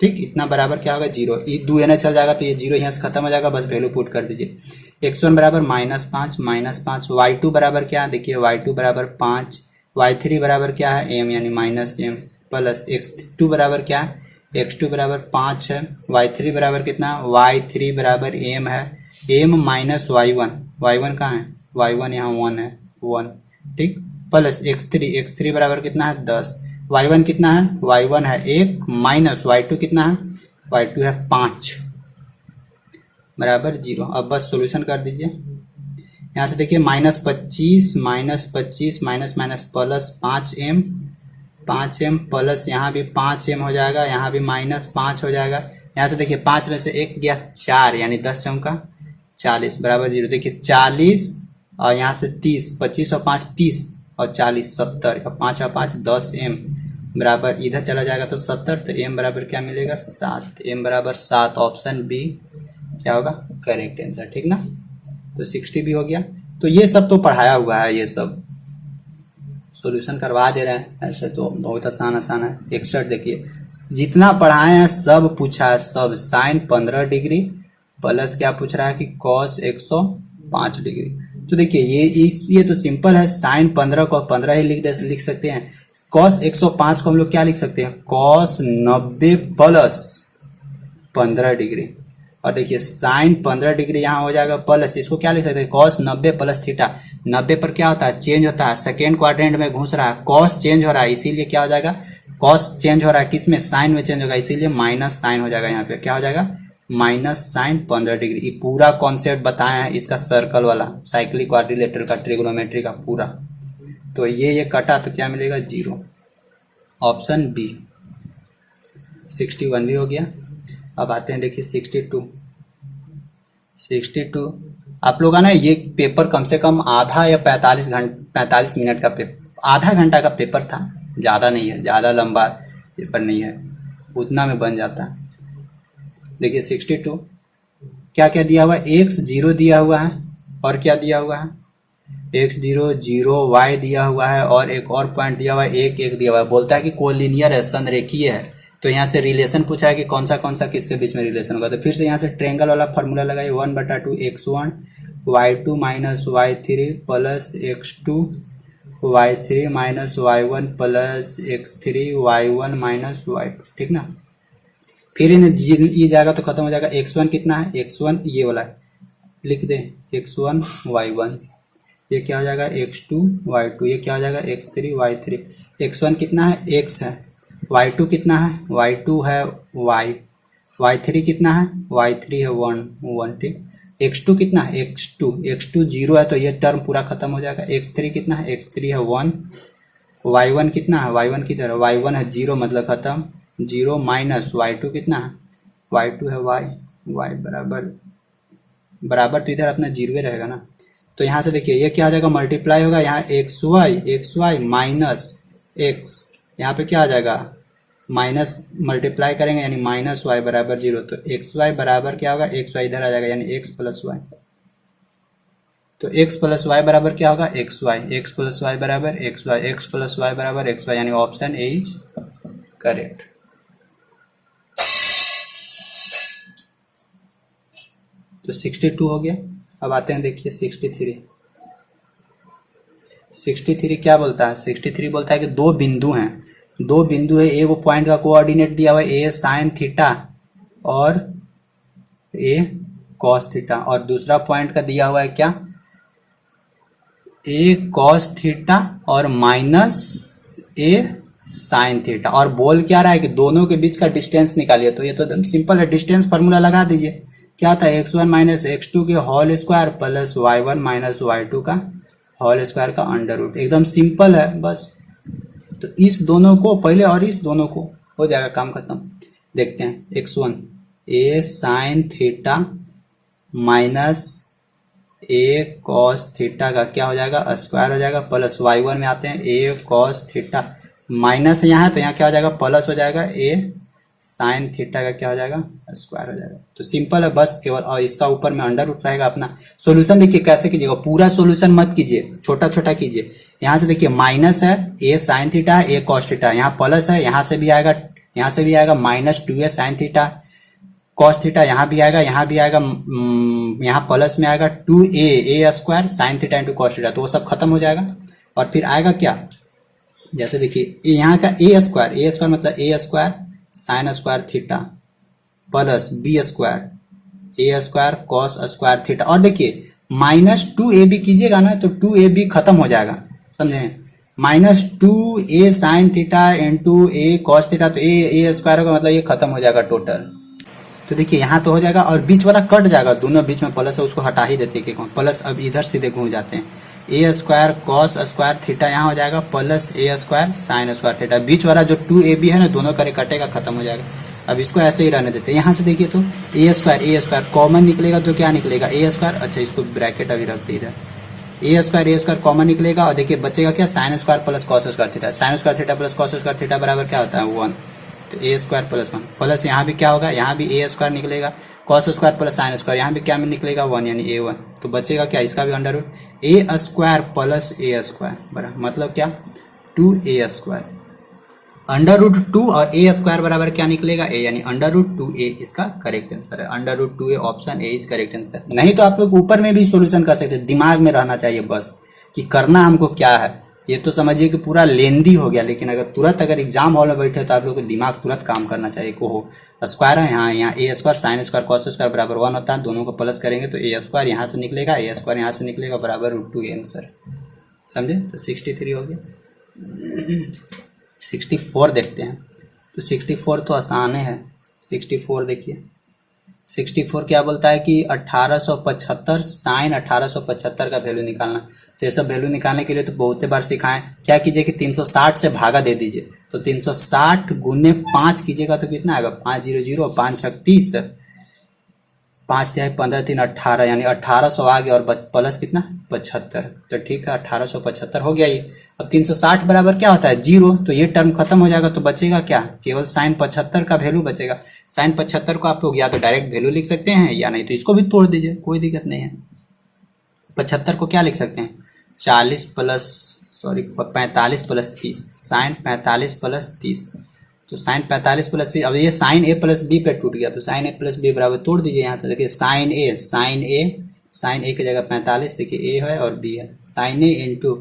ठीक, इतना बराबर क्या होगा 0। ये 2 यानी चल जाएगा तो ये 0 यहाँ से खत्म हो जाएगा, बस वैल्यू पुट कर दीजिए। x1 बराबर -5 y2 बराबर क्या है, देखिए y2 बराबर 5, y3 बराबर क्या है m यानी -m प्लस x2 बराबर क्या है, x2 बराबर 5 है, y3 बराबर कितना, y3 बराबर m है, m माइनस y1 कहाँ है, y1 यहाँ 1 है 1, ठीक, प्लस x3 बराबर कितना है 10, y1 कितना है, y1 है 1 माइनस y2 कितना है, y2 है 5 बराबर 0। अब बस सॉल्यूशन कर दीजिए। यहाँ से देखिए -25 माइनस प्लस 5m प्लस यहाँ भी 5m हो जाएगा, यहाँ भी -5 हो जाएगा। यहाँ से देखिए 5 में से 1 गया 4, यानी 10 चौका 40 बराबर 0। देखिए 40 और यहाँ से 30, 25 और 5 30 और 40 70, 5 और 5 10m बराबर इधर चला जाएगा तो 70, तो m बराबर क्या मिलेगा 7, m बराबर 7। ऑप्शन बी क्या होगा करेक्ट आंसर, ठीक ना। तो 60 भी हो गया। तो ये सब तो पढ़ाया हुआ है, ये सब सॉल्यूशन करवा दे रहे हैं, ऐसे तो बहुत आसान है। 61 देखिए जितना पढ़ाए हैं सब पूछा है, सब साइन 15 डिग्री प्लस क्या पूछ रहा है कि कॉस 105 डिग्री। तो देखिए ये तो सिंपल है, साइन 15 को 15 ही लिख सकते हैं, कॉस 105 को हम लोग क्या लिख सकते हैं, कॉस 90 प्लस 15 डिग्री। और देखिए साइन 15 डिग्री यहाँ हो जाएगा प्लस, इसको क्या लिख सकते हैं, कॉस 90 प्लस थीटा। 90 पर क्या होता है, चेंज होता है, सेकेंड क्वाड्रेंट में घुस रहा है, कॉस चेंज हो रहा है, इसीलिए क्या हो जाएगा, कॉस चेंज हो रहा है किस में, साइन में चेंज होगा, इसीलिए माइनस साइन हो जाएगा। यहाँ पे क्या हो जाएगा माइनस साइन 15 डिग्री। ये पूरा कॉन्सेप्ट बताया है इसका, सर्कल वाला, साइक्लिक क्वाड्रिलेटरल का, ट्रिग्नोमेट्री का पूरा। तो ये कटा तो क्या मिलेगा 0, ऑप्शन बी। 61 भी हो गया। अब आते हैं देखिए 62। आप लोग ना ये पेपर कम से कम आधा या 45 मिनट का पेपर, आधा घंटा का पेपर था, ज़्यादा नहीं है, ज़्यादा लंबा पेपर नहीं है, उतना में बन जाता है। देखिए 62 क्या क्या दिया हुआ है, x0 दिया हुआ है और क्या दिया हुआ है, x0 0 y दिया हुआ है और एक और पॉइंट दिया हुआ है 1 1 दिया हुआ है। बोलता है कि कोलिनियर है, संरेखीय है। तो यहाँ से रिलेशन पूछा है कि कौन सा किसके बीच में रिलेशन होगा। तो फिर से यहाँ से ट्रायंगल वाला फॉर्मूला लगाइए, 1/2 x1 y2 minus y3 plus x2 y3 minus y1 plus x3 y1 minus y2, ठीक ना। फिर ये जाएगा तो खत्म हो जाएगा। x1 कितना है, x1 ये वाला लिख दे, x1 y1, ये क्या हो जाएगा x2 y2, ये क्या हो जाएगा x3 y3। x1 कितना है, x है, y2 कितना है, y2 है y, y3 कितना है, y3 है 1, ठीक। x2 कितना है, x2 0 है तो ये टर्म पूरा खत्म हो जाएगा। x3 कितना है, x3 है 1, y1 कितना है, y1 किधर है, y1 है 0 मतलब खत्म, 0 माइनस y2 कितना है, y2 है y बराबर तो इधर अपना 0 रहेगा ना। तो यहाँ से देखिए ये क्या आ जाएगा, मल्टीप्लाई होगा, यहाँ xy माइनस x, यहाँ पे क्या आ जाएगा माइनस, मल्टीप्लाई करेंगे यानी माइनस y बराबर 0। तो xy बराबर क्या होगा, xy इधर आ जाएगा यानी x प्लस y। तो x प्लस y बराबर क्या होगा, x प्लस y बराबर x प्लस y बराबर xy, यानी ऑप्शन ए इज करेक्ट। तो 62 हो गया। अब आते हैं देखिए 63 क्या बोलता है, 63 बोलता है कि दो बिंदु है, एक पॉइंट का कोऑर्डिनेट दिया हुआ है a साइन थीटा और a कॉस थीटा, और दूसरा पॉइंट का दिया हुआ है क्या, a कॉस थीटा और माइनस a साइन थीटा। और बोल क्या रहा है कि दोनों के बीच का डिस्टेंस निकालिए। तो ये तो एकदम सिंपल है, डिस्टेंस फार्मूला लगा दीजिए। क्या था, x1 माइनस x2 के whole square plus y1 minus y2 का होल स्क्वायर का अंडर रूट। एकदम सिंपल है बस। तो इस दोनों को पहले और इस दोनों को हो जाएगा, काम खत्म। देखते हैं x1 a sine theta minus a cos theta का क्या हो जाएगा स्क्वायर हो जाएगा, प्लस y1 में आते हैं a कॉस थीटा माइनस यहाँ है तो यहाँ क्या हो जाएगा प्लस हो जाएगा a साइन थीटा का क्या हो जाएगा स्क्वायर हो जाएगा। तो सिंपल है बस केवल, और इसका ऊपर में अंडर रूट रहेगा अपना। सोल्यूशन देखिए कैसे कीजिएगा, पूरा सोल्यूशन मत कीजिए, छोटा छोटा कीजिए। यहाँ से देखिए माइनस है a साइन थीटा है a कॉस थीटा, यहाँ प्लस है यहाँ से भी आएगा -2a sine theta cos theta, यहाँ भी आएगा यहाँ प्लस में आएगा 2a a square sine theta into cos theta, तो वो सब खत्म हो जाएगा। और फिर आएगा क्या, जैसे देखिए यहाँ का a स्क्वायर मतलब a square sin square theta plus b square a square cos square theta, और देखिए -2ab कीजिएगा ना तो 2ab खत्म हो जाएगा, समझे, -2a sine theta into a cos theta, तो a स्क्वायर होगा मतलब ये खत्म हो जाएगा टोटल। तो देखिए यहाँ तो हो जाएगा और बीच वाला कट जाएगा, दोनों बीच में प्लस है उसको हटा ही देते हैं प्लस, अब इधर सीधे घूम जाते हैं a square cos square theta यहाँ हो जाएगा plus a square sin square theta, बीच वाला जो 2ab है ना दोनों करे कटेगा खत्म हो जाएगा। अब इसको ऐसे ही रहने देते हैं। यहाँ से देखिए तो a स्क्वायर कॉमन निकलेगा तो क्या निकलेगा a स्क्वायर, अच्छा इसको ब्रैकेट अभी रखते इधर, a स्क्वायर कॉमन निकलेगा और देखिए बचेगा क्या sine square plus cos square theta, sign square theta plus cos square theta बराबर क्या होता है 1, तो a स्क्वायर प्लस 1 प्लस यहाँ भी क्या होगा, यहाँ भी a स्क्वायर निकलेगा cos square plus sine square, यहाँ भी क्या में निकलेगा 1 यानी a1, तो बचेगा क्या इसका भी under root a square plus a square बराबर मतलब क्या 2a स्क्वायर, अंडर रूट 2 और a स्क्वायर बराबर क्या निकलेगा a, यानी अंडर रूट 2a इसका करेक्ट आंसर है, under root 2a option A is correct answer. नहीं तो आप लोग ऊपर में भी सोल्यूशन कर सकते, दिमाग में रहना चाहिए बस कि करना हमको क्या है। ये तो समझिए कि पूरा लेंदी हो गया, लेकिन अगर तुरंत अगर एग्जाम हॉल में बैठे तो आप लोग को दिमाग तुरंत काम करना चाहिए को हो स्क्वायर है यहाँ a square sin square cos square बराबर 1 होता है, दोनों को प्लस करेंगे तो a स्क्वायर यहाँ से निकलेगा a स्क्वायर यहाँ से निकलेगा बराबर रूट 2a आंसर, समझे। तो 63 हो गया। 64 देखते हैं, तो 64 तो आसान है। 64 देखिए 64 क्या बोलता है कि 1875 साइन 1875 का वैल्यू निकालना। तो ये सब वैल्यू निकालने के लिए तो बहुत बार सिखाएं, क्या कीजिए कि 360 से भागा दे दीजिए, तो 360 गुने 5 कीजिएगा तो कितना आएगा 500 5 छक 30 5 तिहाई 15 3 18 यानी 1800 आ गया और प्लस कितना 75, तो ठीक है 1875 हो गया ये। अब 360 बराबर क्या होता है 0, तो ये टर्म खत्म हो जाएगा, तो बचेगा क्या केवल साइन 75 का वैल्यू बचेगा। साइन 75 को आप लोग या तो डायरेक्ट वैल्यू लिख सकते हैं या नहीं तो इसको भी तोड़ दीजिए, कोई दिक्कत नहीं है। 75 को क्या लिख सकते हैं 45 प्लस 30 साइन 45 प्लस 30, तो साइन 45 प्लस 30, अब ये साइन a प्लस b पे टूट गया तो साइन a प्लस b बराबर तोड़ दीजिए यहाँ तो देखिए साइन a की जगह 45 देखिए a है और b है, sine a into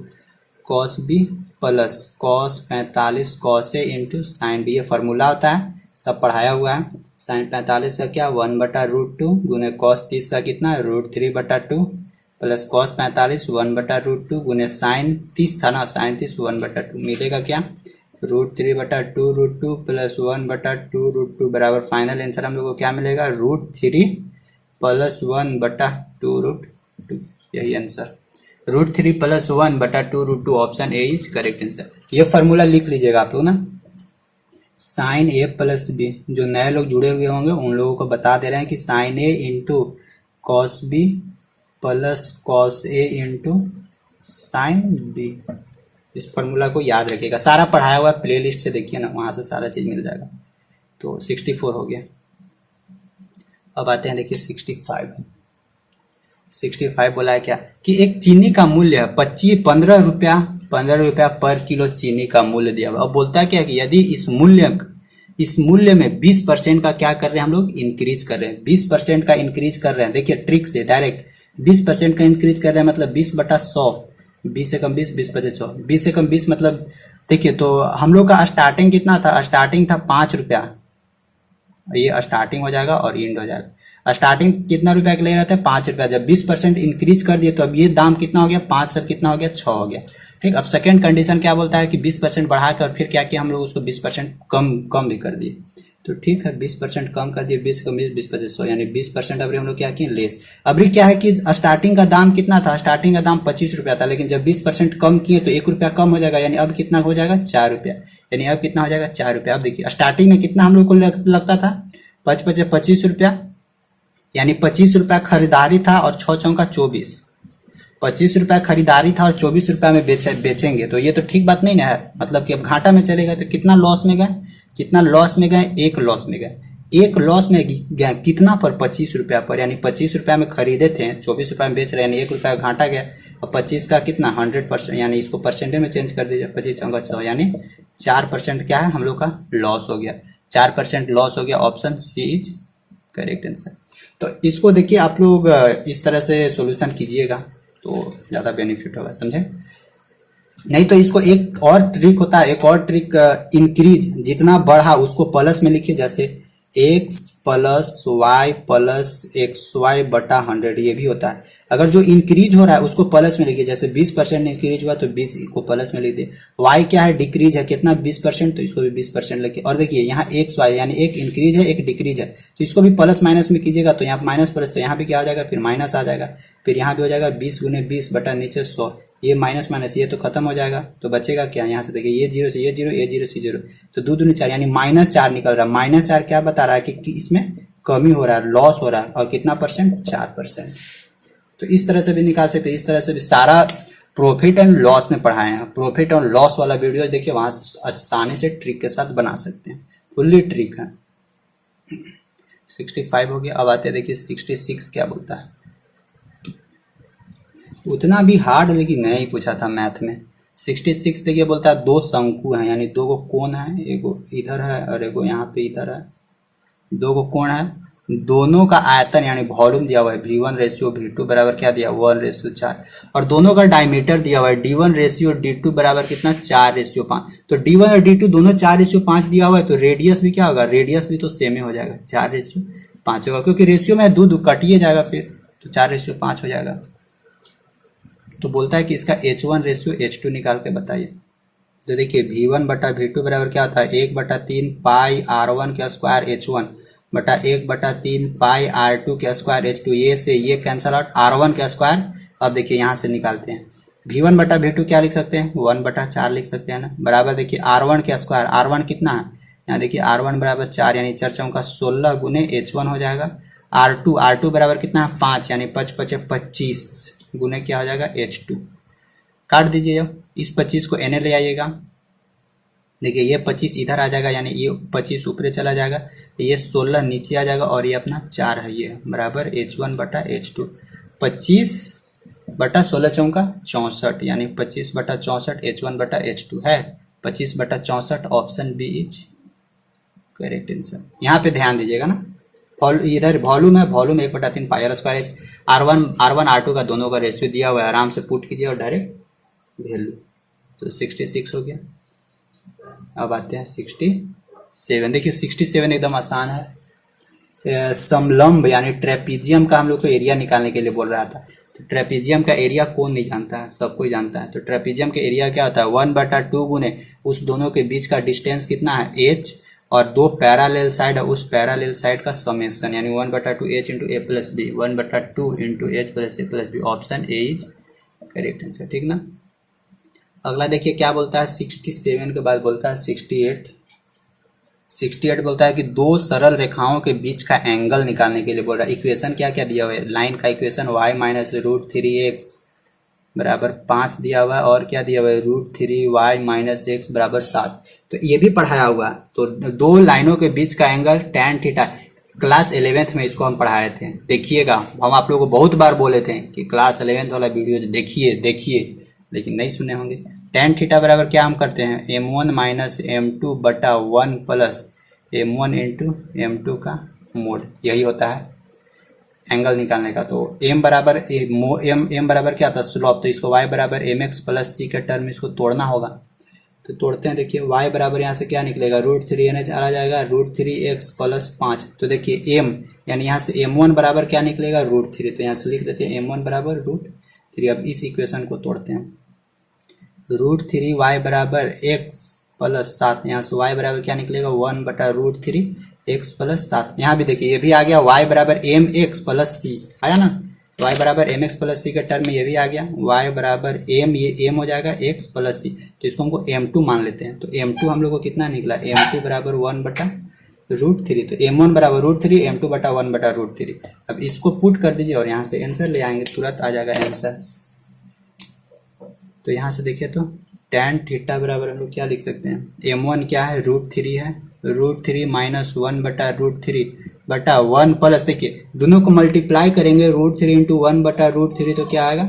cos b plus cos 45 cos a into sine b, ये फॉर्मूला होता है सब पढ़ाया हुआ है। साइन 45 का क्या 1/√2 गुने कॉस 30 का कितना √3/2 प्लस कॉस 45 1/√2 गुने साइन 30 था ना साइन 30 1/2 मिलेगा क्या √3/2 प्लस 1/2 बराबर फाइनल आंसर हम लोग को क्या मिलेगा √3 प्लस 1/2, यही answer √3 plus 1/2 option A is correct answer. ये फॉर्मूला लिख लीजिएगा आप लोग ना। साइन a प्लस b, जो नए लोग जुड़े हुए होंगे उन लोगों को बता दे रहे हैं कि sine a into cos b plus cos a into sine b, इस फॉर्मूला को याद रखिएगा, सारा पढ़ाया हुआ प्लेलिस्ट से देखिए ना, वहां से सारा चीज मिल जाएगा। तो 64 हो गया। अब आते हैं देखिए 65 बोला है क्या कि एक चीनी का मूल्य है 15 रुपया पर किलो चीनी का मूल्य दिया हुआ। अब बोलता है क्या कि यदि इस मूल्य में 20% का क्या कर रहे हैं हम लोग इंक्रीज कर रहे हैं, 20% का इंक्रीज कर रहे हैं। देखिए ट्रिक से डायरेक्ट 20% का इंक्रीज कर रहे हैं मतलब 20/100, 20 से कम 20, 20/100, 20 से कम 20 मतलब देखिए तो हम लोग का स्टार्टिंग कितना था, स्टार्टिंग था 5 रुपया, ये स्टार्टिंग हो जाएगा और एंड हो जाएगा। स्टार्टिंग कितना रुपया के ले रहे थे 5 रुपया, जब 20% इंक्रीज कर दिए तो अब ये दाम कितना हो गया 5 से कितना हो गया 6 हो गया। ठीक, अब सेकंड कंडीशन क्या बोलता है कि 20% बढ़ाकर फिर क्या किया हम लोग उसको 20% कम भी कर दिए। तो ठीक है 20% कम कर दिए, 20 कम 20 25 100 यानी 20% अभी हम लोग क्या किए लेस। अभी क्या है कि स्टार्टिंग का दाम कितना था, स्टार्टिंग का दाम 25 रुपया था, लेकिन जब 20% कम किए तो 1 रुपया कम हो जाएगा, यानी अब कितना हो जाएगा 4 रुपया, यानी अब कितना हो जाएगा 4 रुपया। अब देखिए स्टार्टिंग में कितना हम लोग को लगता था 25 रुपया, यानी 25 रुपया खरीदारी था और 6 चौका 24, 25 रुपया खरीदारी था और 24 रुपया में बेचेंगे, तो ये तो ठीक बात नहीं ना है। मतलब कि अब घाटा में चले गए तो कितना लॉस में गए, कितना लॉस में गए, एक लॉस में गए, एक लॉस में गए कितना पर 25 रुपया पर, यानी 25 रुपया में खरीदे थे 24 रुपया में बेच रहे हैं, यानी 1 रुपया घाटा गया। और 25 का कितना 100%, यानी इसको परसेंटेज में चेंज कर दीजिए, 25 चौका 100 यानी 4% क्या है हम लोग का लॉस हो गया, 4% लॉस हो गया। Option C is correct answer. तो इसको देखिए आप लोग इस तरह से सॉल्यूशन कीजिएगा तो ज़्यादा बेनिफिट होगा, समझे। नहीं तो इसको एक और ट्रिक होता है, एक और ट्रिक, इंक्रीज जितना बढ़ा उसको प्लस में लिखिए, जैसे x plus Y plus X Y बटा 100, ये भी होता है। अगर जो इंक्रीज हो रहा है उसको प्लस में लिखिए, जैसे 20% इंक्रीज हुआ तो 20 को प्लस में लिख दिए। y क्या है डिक्रीज है, कितना 20%, तो इसको भी 20% लिखिए। और देखिए यहाँ एक्स वाई यानी एक इंक्रीज है एक डिक्रीज है, तो इसको भी प्लस माइनस में कीजिएगा, तो यहाँ माइनस प्लस, तो यहाँ भी क्या आ जाएगा फिर माइनस आ जाएगा, फिर यहाँ भी हो जाएगा 20 गुने 20 बटा नीचे 100, ये माइनस माइनस ये तो खत्म हो जाएगा, तो बचेगा क्या, यहाँ से देखिए ये 0 से ये 0, ये 0 से 0, तो 2 दूनी 4 यानी -4 निकल रहा है। -4 क्या बता रहा है कि इसमें कमी हो रहा है, लॉस हो रहा है, और कितना परसेंट 4%। तो इस तरह से भी निकाल सकते हैं, इस तरह से भी सारा प्रॉफिट एंड लॉस में पढ़ाए हैं। प्रॉफिट और लॉस वाला वीडियो देखिए, वहां से आसानी से ट्रिक के साथ बना सकते हैं, फुल्ली ट्रिक है। 65 हो गया। अब आते हैं देखिए 66 क्या बोलता है। उतना भी हार्ड लेकिन नहीं पूछा था मैथ में। 66 देखिए बोलता है दो शंकु हैं, यानी दो को कोण है, एगो इधर है और एगो यहाँ पे इधर है, दो को कोण है, दोनों का आयतन यानी वॉल्यूम दिया हुआ है V1 रेशियो V2 बराबर क्या दिया 1:4, और दोनों का डायमीटर दिया हुआ है D1 रेशियो D2 बराबर कितना 4:5। तो D1 और D2 दोनों 4:5 दिया हुआ है, तो रेडियस भी क्या होगा, रेडियस भी तो सेम ही हो जाएगा 4:5 होगा, क्योंकि रेशियो में दो कटिए जाएगा फिर, तो 4:5 हो जाएगा। तो बोलता है कि इसका H1 रेशियो H2 निकाल के बताइए। तो देखिए V1 बटा V2 बराबर क्या होता है 1/3 पाई R1 के स्क्वायर H1 बटा 1/3 पाई R2 के स्क्वायर H2, ये से ये कैंसल आउट, R1 के स्क्वायर। अब देखिए यहाँ से निकालते हैं V1 बटा V2 क्या लिख सकते हैं 1/4 लिख सकते हैं ना, बराबर देखिए R1 के स्क्वायर, R1 कितना है यहाँ देखिए R1 बराबर 4 यानी 4 चौका 16 गुने H1 हो जाएगा। R2 बराबर कितना है 5 यानी 5 × 5 = 25 गुने क्या हो जाएगा H2। काट दीजिए, अब इस 25 को एने ले आइएगा, देखिए ये 25 इधर आ जाएगा यानी ये 25 ऊपर चला जाएगा, ये 16 नीचे आ जाएगा और ये अपना 4 है, ये बराबर H1 बटा H2। 25 बटा 16 चौका 64 यानी 25 बटा 64 H1 बटा H2 है 25 बटा 64, option B is correct answer. यहाँ पे ध्यान दीजिएगा ना, इधर वॉल्यूम है, volume 1/3 pi R square H, R1 R2 का दोनों का रेशियो दिया हुआ है, आराम से पुट कीजिए और डायरेक्ट वैल्यू, तो 66 हो गया। अब आते हैं 67। देखिए 67 एकदम आसान है। समलंब यानी ट्रेपीजियम का हम लोग को एरिया निकालने के लिए बोल रहा था, तो ट्रेपीजियम का एरिया कौन नहीं जानता है, सब कोई जानता है। तो ट्रेपीजियम का एरिया क्या होता है 1/2 गुने उस दोनों के बीच का डिस्टेंस कितना है h, और दो पैरालेल साइड है उस पैरालेल साइड का समेशन यानी 1/2 h × a + b, 1/2 × h + a + b, option A is correct answer, ठीक ना। अगला देखिए क्या बोलता है 67 के बाद बोलता है 68 बोलता है कि दो सरल रेखाओं के बीच का एंगल निकालने के लिए बोल रहा है। इक्वेशन क्या क्या दिया हुआ है, लाइन का इक्वेशन y - √3x बराबर 5 दिया हुआ है, और क्या दिया हुआ है √3y - x बराबर 7, तो ये भी पढ़ाया हुआ है। तो दो लाइनों के बीच का angle tan theta, class 11th में इसको हम पढ़ाए थे, देखिएगा। हम आप लोगों को बहुत बार बोले थे कि क्लास 11th वाला वीडियो देखिए, लेकिन नहीं सुने होंगे। tan थीटा बराबर क्या हम करते हैं m1 - m2 बटा 1 प्लस m1 × m2 का मोड, यही होता है एंगल निकालने का। तो m बराबर क्या था स्लोप, तो इसको y बराबर mx + c के टर्म में इसको तोड़ना होगा, तो तोड़ते हैं। देखिए y बराबर यहाँ से क्या निकलेगा √3 आ जाएगा √3x + 5, तो देखिए m यानी यहाँ से m1 बराबर क्या निकलेगा √3, तो यहाँ से लिख देते हैं m1 बराबर √3। अब इस इक्वेशन को तोड़ते हैं, √3y बराबर x + 7, यहाँ से y बराबर क्या निकलेगा 1/√3 x प्लस 7। यहाँ भी देखिए ये भी आ गया y बराबर एम एक्स प्लस सी, आया ना, y बराबर एम एक्स प्लस सी के टर्म में ये भी आ गया, y बराबर एम, ये एम हो जाएगा x प्लस सी, तो इसको हमको m2 मान लेते हैं। तो m2 हम लोग को कितना निकला, m2 बराबर 1/√3, तो m1 बराबर √3, m2 बटा 1/√3। अब इसको पुट कर दीजिए और यहाँ से आंसर ले आएंगे, तुरंत आ जाएगा आंसर। तो यहाँ से देखिए तो tan थीटा बराबर हम लोग क्या लिख सकते हैं, m1 क्या है, √3 है, √3 माइनस 1/√3 बटा 1 प्लस, देखिए दोनों को मल्टीप्लाई करेंगे, √3 इंटू 1/√3 तो क्या आएगा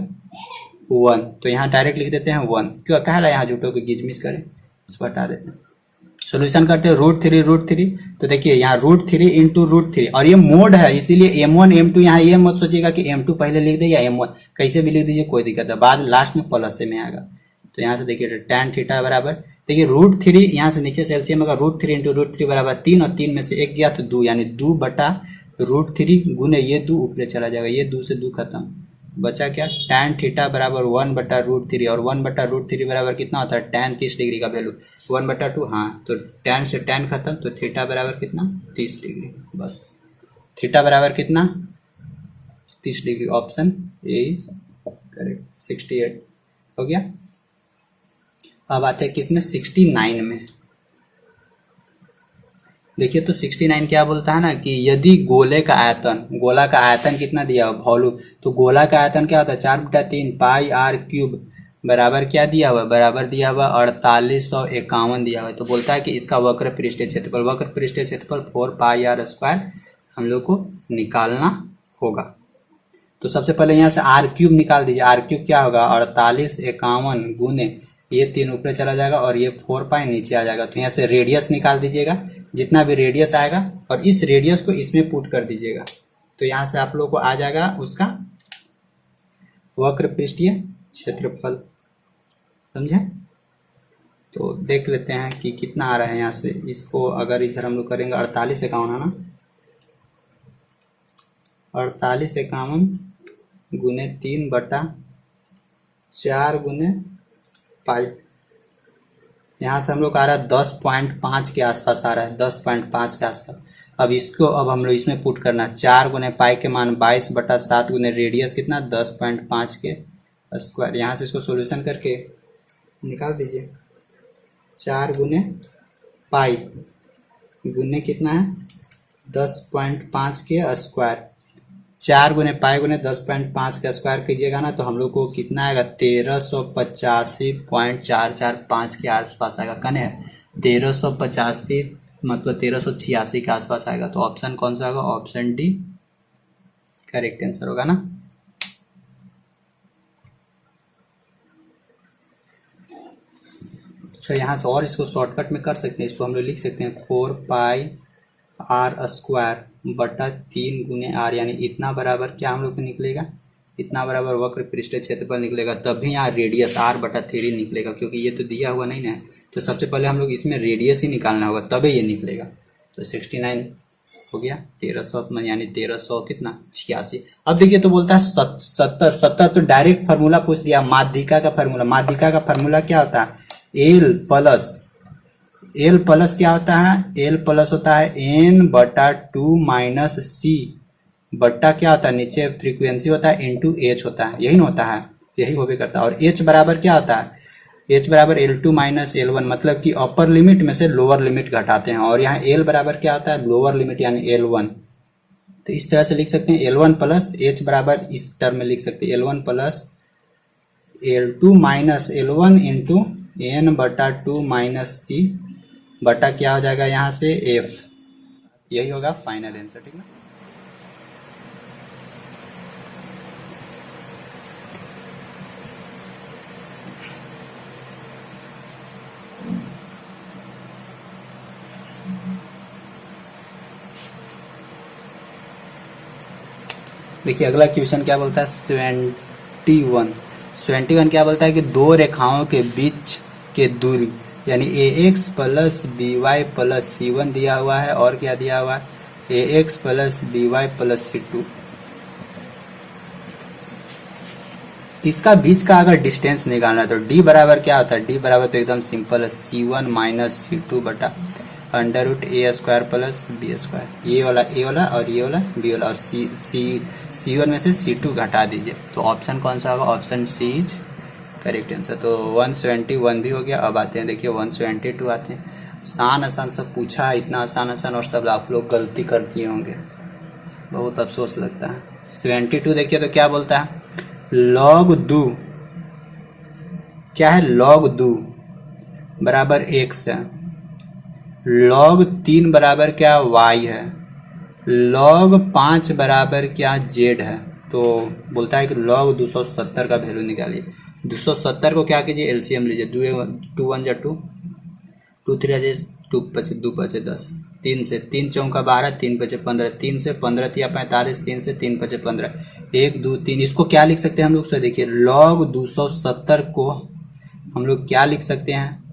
1, तो यहाँ डायरेक्ट लिख देते हैं 1, क्यों कहला यहाँ झूठों को गिजमिस करें, इसको हटा देते हैं। सोल्यूशन करते हैं √3, तो देखिए यहाँ √3 इंटू √3, और ये मोड है इसीलिए m1 m2, यहाँ ये मत सोचिएगा कि m2 पहले लिख दे या m1, कैसे भी लिख दीजिए कोई दिक्कत है, बाद लास्ट में प्लस से में आएगा। तो यहाँ से देखिए tan थीटा बराबर, देखिए √3 यहाँ से नीचे से एलसीएम होगा, √3 इंटू √3 बराबर 3, और 3 में से 1 गया तो 2, यानी 2/√3 गुने ये 2 ऊपर चला जाएगा, ये 2 से 2 खत्म, बचा क्या, tan थीटा बराबर 1/√3, और 1/√3 बराबर कितना होता है, tan 30 डिग्री का वैल्यू 1/2, हाँ, तो tan से tan खत्म, तो थीटा बराबर कितना 30 डिग्री, बस थीटा बराबर कितना 30 degree, option A is correct. 68 हो गया। अब आते हैं किसमें, 69 में। देखिए तो 69 क्या बोलता है ना कि यदि गोले का आयतन, गोला का आयतन कितना दिया हुआ, वॉल्यूम, तो गोला का आयतन क्या होता है 4/3 पाई आर क्यूब बराबर क्या दिया हुआ, बराबर दिया हुआ 4851 दिया हुआ है। तो बोलता है कि इसका वक्र पृष्ठीय क्षेत्रफल 4 पाई आर स्क्वायर हम लोग को निकालना होगा। तो सबसे पहले यहाँ से आर क्यूब निकाल दीजिए, आर क्यूब क्या होगा 4851 गुने ये 3 ऊपर चला जाएगा और ये 4 पाई नीचे आ जाएगा। तो यहाँ से रेडियस निकाल दीजिएगा, जितना भी रेडियस आएगा, और इस रेडियस को इसमें पुट कर दीजिएगा, तो यहाँ से आप लोग को आ जाएगा उसका वक्र पृष्ठीय क्षेत्रफल, समझे। तो देख लेते हैं कि कितना आ रहा है यहाँ से, इसको अगर इधर हम लोग करेंगे 4851 है ना, 4851 गुने 3/4 गुने पाई, यहाँ से हम लोग आ रहा है 10.5 के आसपास आ रहा है, 10.5 के आसपास। अब इसको अब हम लोग इसमें पुट करना, 4 गुने पाई के मान 22/7 गुने रेडियस कितना 10.5 के स्क्वायर। यहाँ से इसको सॉल्यूशन करके निकाल दीजिए, 4 गुने पाई गुने कितना है 10.5 के स्क्वायर, 4 गुने पाई गुने 10.5 का स्क्वायर कीजिएगा ना, तो हम लोग को कितना आएगा 1385.445 के आसपास आएगा, कने 1385 मतलब 1386 के आसपास आएगा। तो ऑप्शन कौन सा होगा, ऑप्शन डी करेक्ट आंसर होगा ना। अच्छा यहाँ से और इसको शॉर्टकट में कर सकते हैं, इसको हम लोग लिख सकते हैं 4 पाई आर स्क्वायर बटा 3 गुने आर, यानी इतना बराबर क्या हम लोग को निकलेगा, इतना बराबर वक्र पृष्ठीय क्षेत्रफल निकलेगा, तभी यहाँ रेडियस r/3 निकलेगा, क्योंकि ये तो दिया हुआ नहीं ना। तो सबसे पहले हम लोग इसमें रेडियस ही निकालना होगा तभी ये निकलेगा। तो 69 हो गया, 1300 यानी 1300 कितना 86। अब देखिए तो बोलता है 70, तो डायरेक्ट फार्मूला पूछ दिया, माध्यिका का फार्मूला, माध्यिका का फार्मूला क्या होता है एल प्लस क्या होता है, एल प्लस होता है n/2 माइनस सी बट्टा क्या होता है, नीचे फ्रीक्वेंसी होता है इंटू एच होता है, यही ना होता है, यही होबे करता है। और एच बराबर क्या होता है, एच बराबर L2 माइनस L1, मतलब कि अपर लिमिट में से लोअर लिमिट घटाते हैं, और यहाँ एल बराबर क्या होता है लोअर लिमिट यानी L1। तो इस तरह से लिख सकते हैं L1 प्लस एच बराबर इस टर्म में लिख सकते हैं L1 plus L2 minus L1 into n/2 minus C बटा क्या हो जाएगा यहाँ से f, यही होगा फाइनल आंसर, ठीक ना। देखिए अगला क्वेश्चन क्या बोलता है 71 क्या बोलता है कि दो रेखाओं के बीच के दूरी यानी ax plus by plus c1 दिया हुआ है, और क्या दिया हुआ है ax plus by plus c2। इसका बीच का अगर डिस्टेंस निकालना है तो d बराबर क्या होता है, d बराबर तो एकदम सिंपल है c1 माइनस c2 बटा अंडर रूट ए स्क्वायर प्लस बी स्क्वायर, ये वाला और ये वाला बी वाला, और C1 में से C2 घटा दीजिए, तो ऑप्शन कौन सा होगा, option C is correct answer. तो 171 भी हो गया। अब आते हैं देखिए 172 आते हैं। आसान सब पूछा है, इतना आसान और सब आप लोग गलती कर दिए होंगे, बहुत अफसोस लगता है। 72 देखिए तो क्या बोलता है, लॉग दो क्या है, लॉग दो बराबर x है, लॉग 3 बराबर क्या y है, लॉग 5 बराबर क्या z है। तो बोलता है कि लॉग 270 का वैल्यू निकालिए। 270 को क्या कीजिए, एलसीएम लीजिए, 2 1 जा 2, 2 3 जा 2 5 2 5 10, 3 से 3 चौका 12, 3 5 15, 3 से 15 तिया 45, 3 से 3 5 15, 1 2 3। इसको क्या लिख सकते हैं हम लोग, से देखिए लॉग 270 को हम लोग क्या लिख सकते हैं,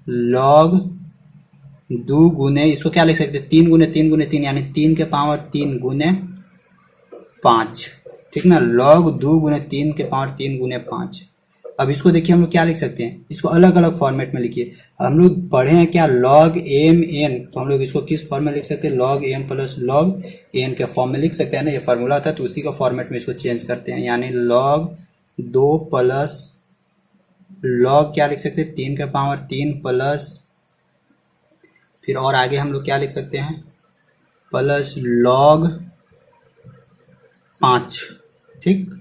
लॉग 2 गुने, इसको क्या लिख सकते हैं, 3 गुने 3 गुने 3 यानी 3 के पावर 3 गुने 5, ठीक ना, लॉग 2 गुने 3 के पावर 3 गुने 5। अब इसको देखिए हम लोग क्या लिख सकते हैं, इसको अलग अलग फॉर्मेट में लिखिए। हम लोग पढ़े हैं क्या, लॉग एम एन, तो हम लोग इसको किस फॉर्म में लिख सकते हैं, log M plus log N के फॉर्म में लिख सकते हैं ना, ये फार्मूला था, तो उसी का फॉर्मेट में इसको चेंज करते हैं, यानी लॉग 2 प्लस लॉग क्या लिख सकते हैं, 3 के पावर 3 प्लस, फिर और आगे हम लोग क्या लिख सकते हैं, प्लस लॉग 5, ठीक।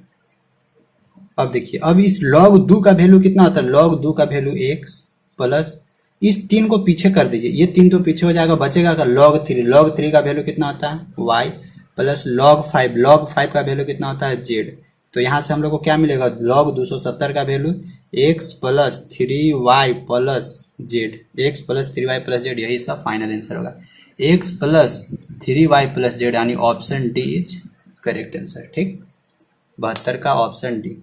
अब देखिए, अब इस log 2 का वैल्यू कितना होता है, log 2 का वैल्यू x प्लस इस 3 को पीछे कर दीजिए, ये 3 तो पीछे हो जाएगा, बचेगा का log 3 का वैल्यू कितना होता है y प्लस log 5 का वैल्यू कितना होता है z। तो यहां से हम लोग को क्या मिलेगा, log 270 का value x plus 3y plus z, x plus 3y plus z, यही इसका फाइनल आंसर होगा, x plus 3y plus z, यानी option D is correct answer, ठीक। 72 का ऑप्शन डी।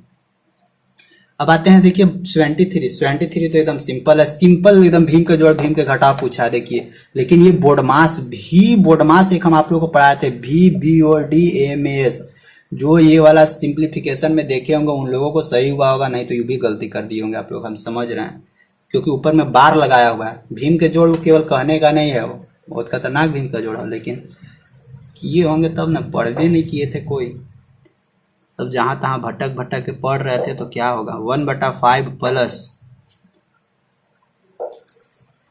अब आते हैं देखिए 73 तो एकदम सिंपल है, सिंपल एकदम भीम के जोड़ भीम के घटाव पूछा है देखिए। लेकिन ये बोडमास एक हम आप लोगों को पढ़ाए थे, BODMAS, जो ये वाला सिंप्लीफिकेशन में देखे होंगे उन लोगों को सही हुआ होगा, नहीं तो ये भी गलती कर दिए होंगे आप लोग, हम समझ रहे हैं, क्योंकि ऊपर में बार लगाया हुआ है। भीम के जोड़ केवल कहने का नहीं है, वो बहुत खतरनाक भीम का जोड़ है, लेकिन किए होंगे तब ना, पढ़ भी नहीं किए थे कोई, सब जहां तहां भटक के पढ़ रहे थे, तो क्या होगा, 1/5 प्लस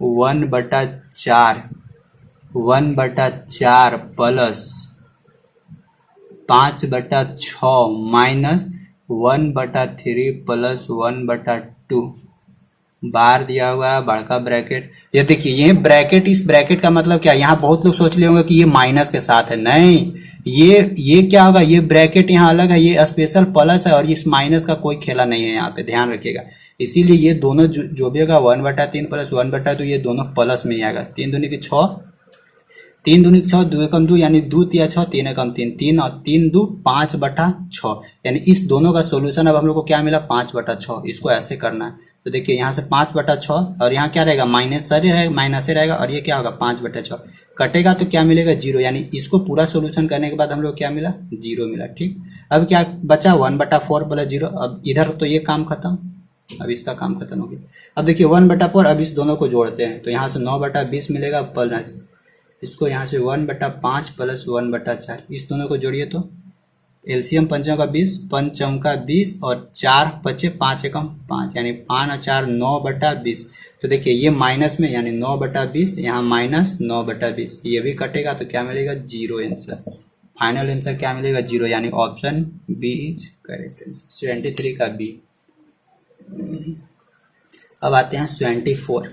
1/4 प्लस 5/6 माइनस 1/3 प्लस 1/2, बार दिया हुआ है, बड़का ब्रैकेट। ये देखिए, ये ब्रैकेट, इस ब्रैकेट का मतलब क्या, यहाँ बहुत लोग सोच लिए होंगे कि ये माइनस के साथ है, नहीं, ये क्या होगा, ये ब्रैकेट यहाँ अलग है, ये स्पेशल प्लस है, और इस माइनस का कोई खेला नहीं है यहाँ पे, ध्यान रखिएगा। इसीलिए ये दोनों जो भी होगा 1/3 प्लस 1/2, ये दोनों प्लस में ही आएगा। 3 दूनी की 6, 3 दूनी 6, 2 एकम 2, यानी 2 तिया 6, 3 एकम 3, 3 और 3 2 5/6, यानी इस दोनों का सोल्यूशन अब हम लोग को क्या मिला, 5/6। इसको ऐसे करना है, तो देखिए यहाँ से 5/6 और यहाँ क्या रहेगा, माइनस से रहेगा, और ये क्या होगा 5/6 कटेगा, तो क्या मिलेगा 0, यानी इसको पूरा सोल्यूशन करने के बाद हम लोग क्या मिला, 0 मिला, ठीक। अब क्या बचा 1/4 प्लस 0, अब इधर तो ये काम खत्म, अब इसका काम खत्म हो गया। अब देखिए 1/4, अब इस दोनों को जोड़ते हैं, तो यहाँ से 9/20 मिलेगा, प्लस इसको यहाँ से 1/5 प्लस 1/4, इस दोनों को जोड़िए तो एलसीएम 5 का 20, 5 का 20 और 4 बचे 5 एकम 5, यानी 5 और 4 9/20। तो देखिए ये माइनस में, यानी 9/20, यहाँ माइनस 9/20, ये भी कटेगा, तो क्या मिलेगा 0 आंसर। फाइनल आंसर क्या मिलेगा 0, यानी option B is correct answer, 73 का बी। अब आते हैं 74।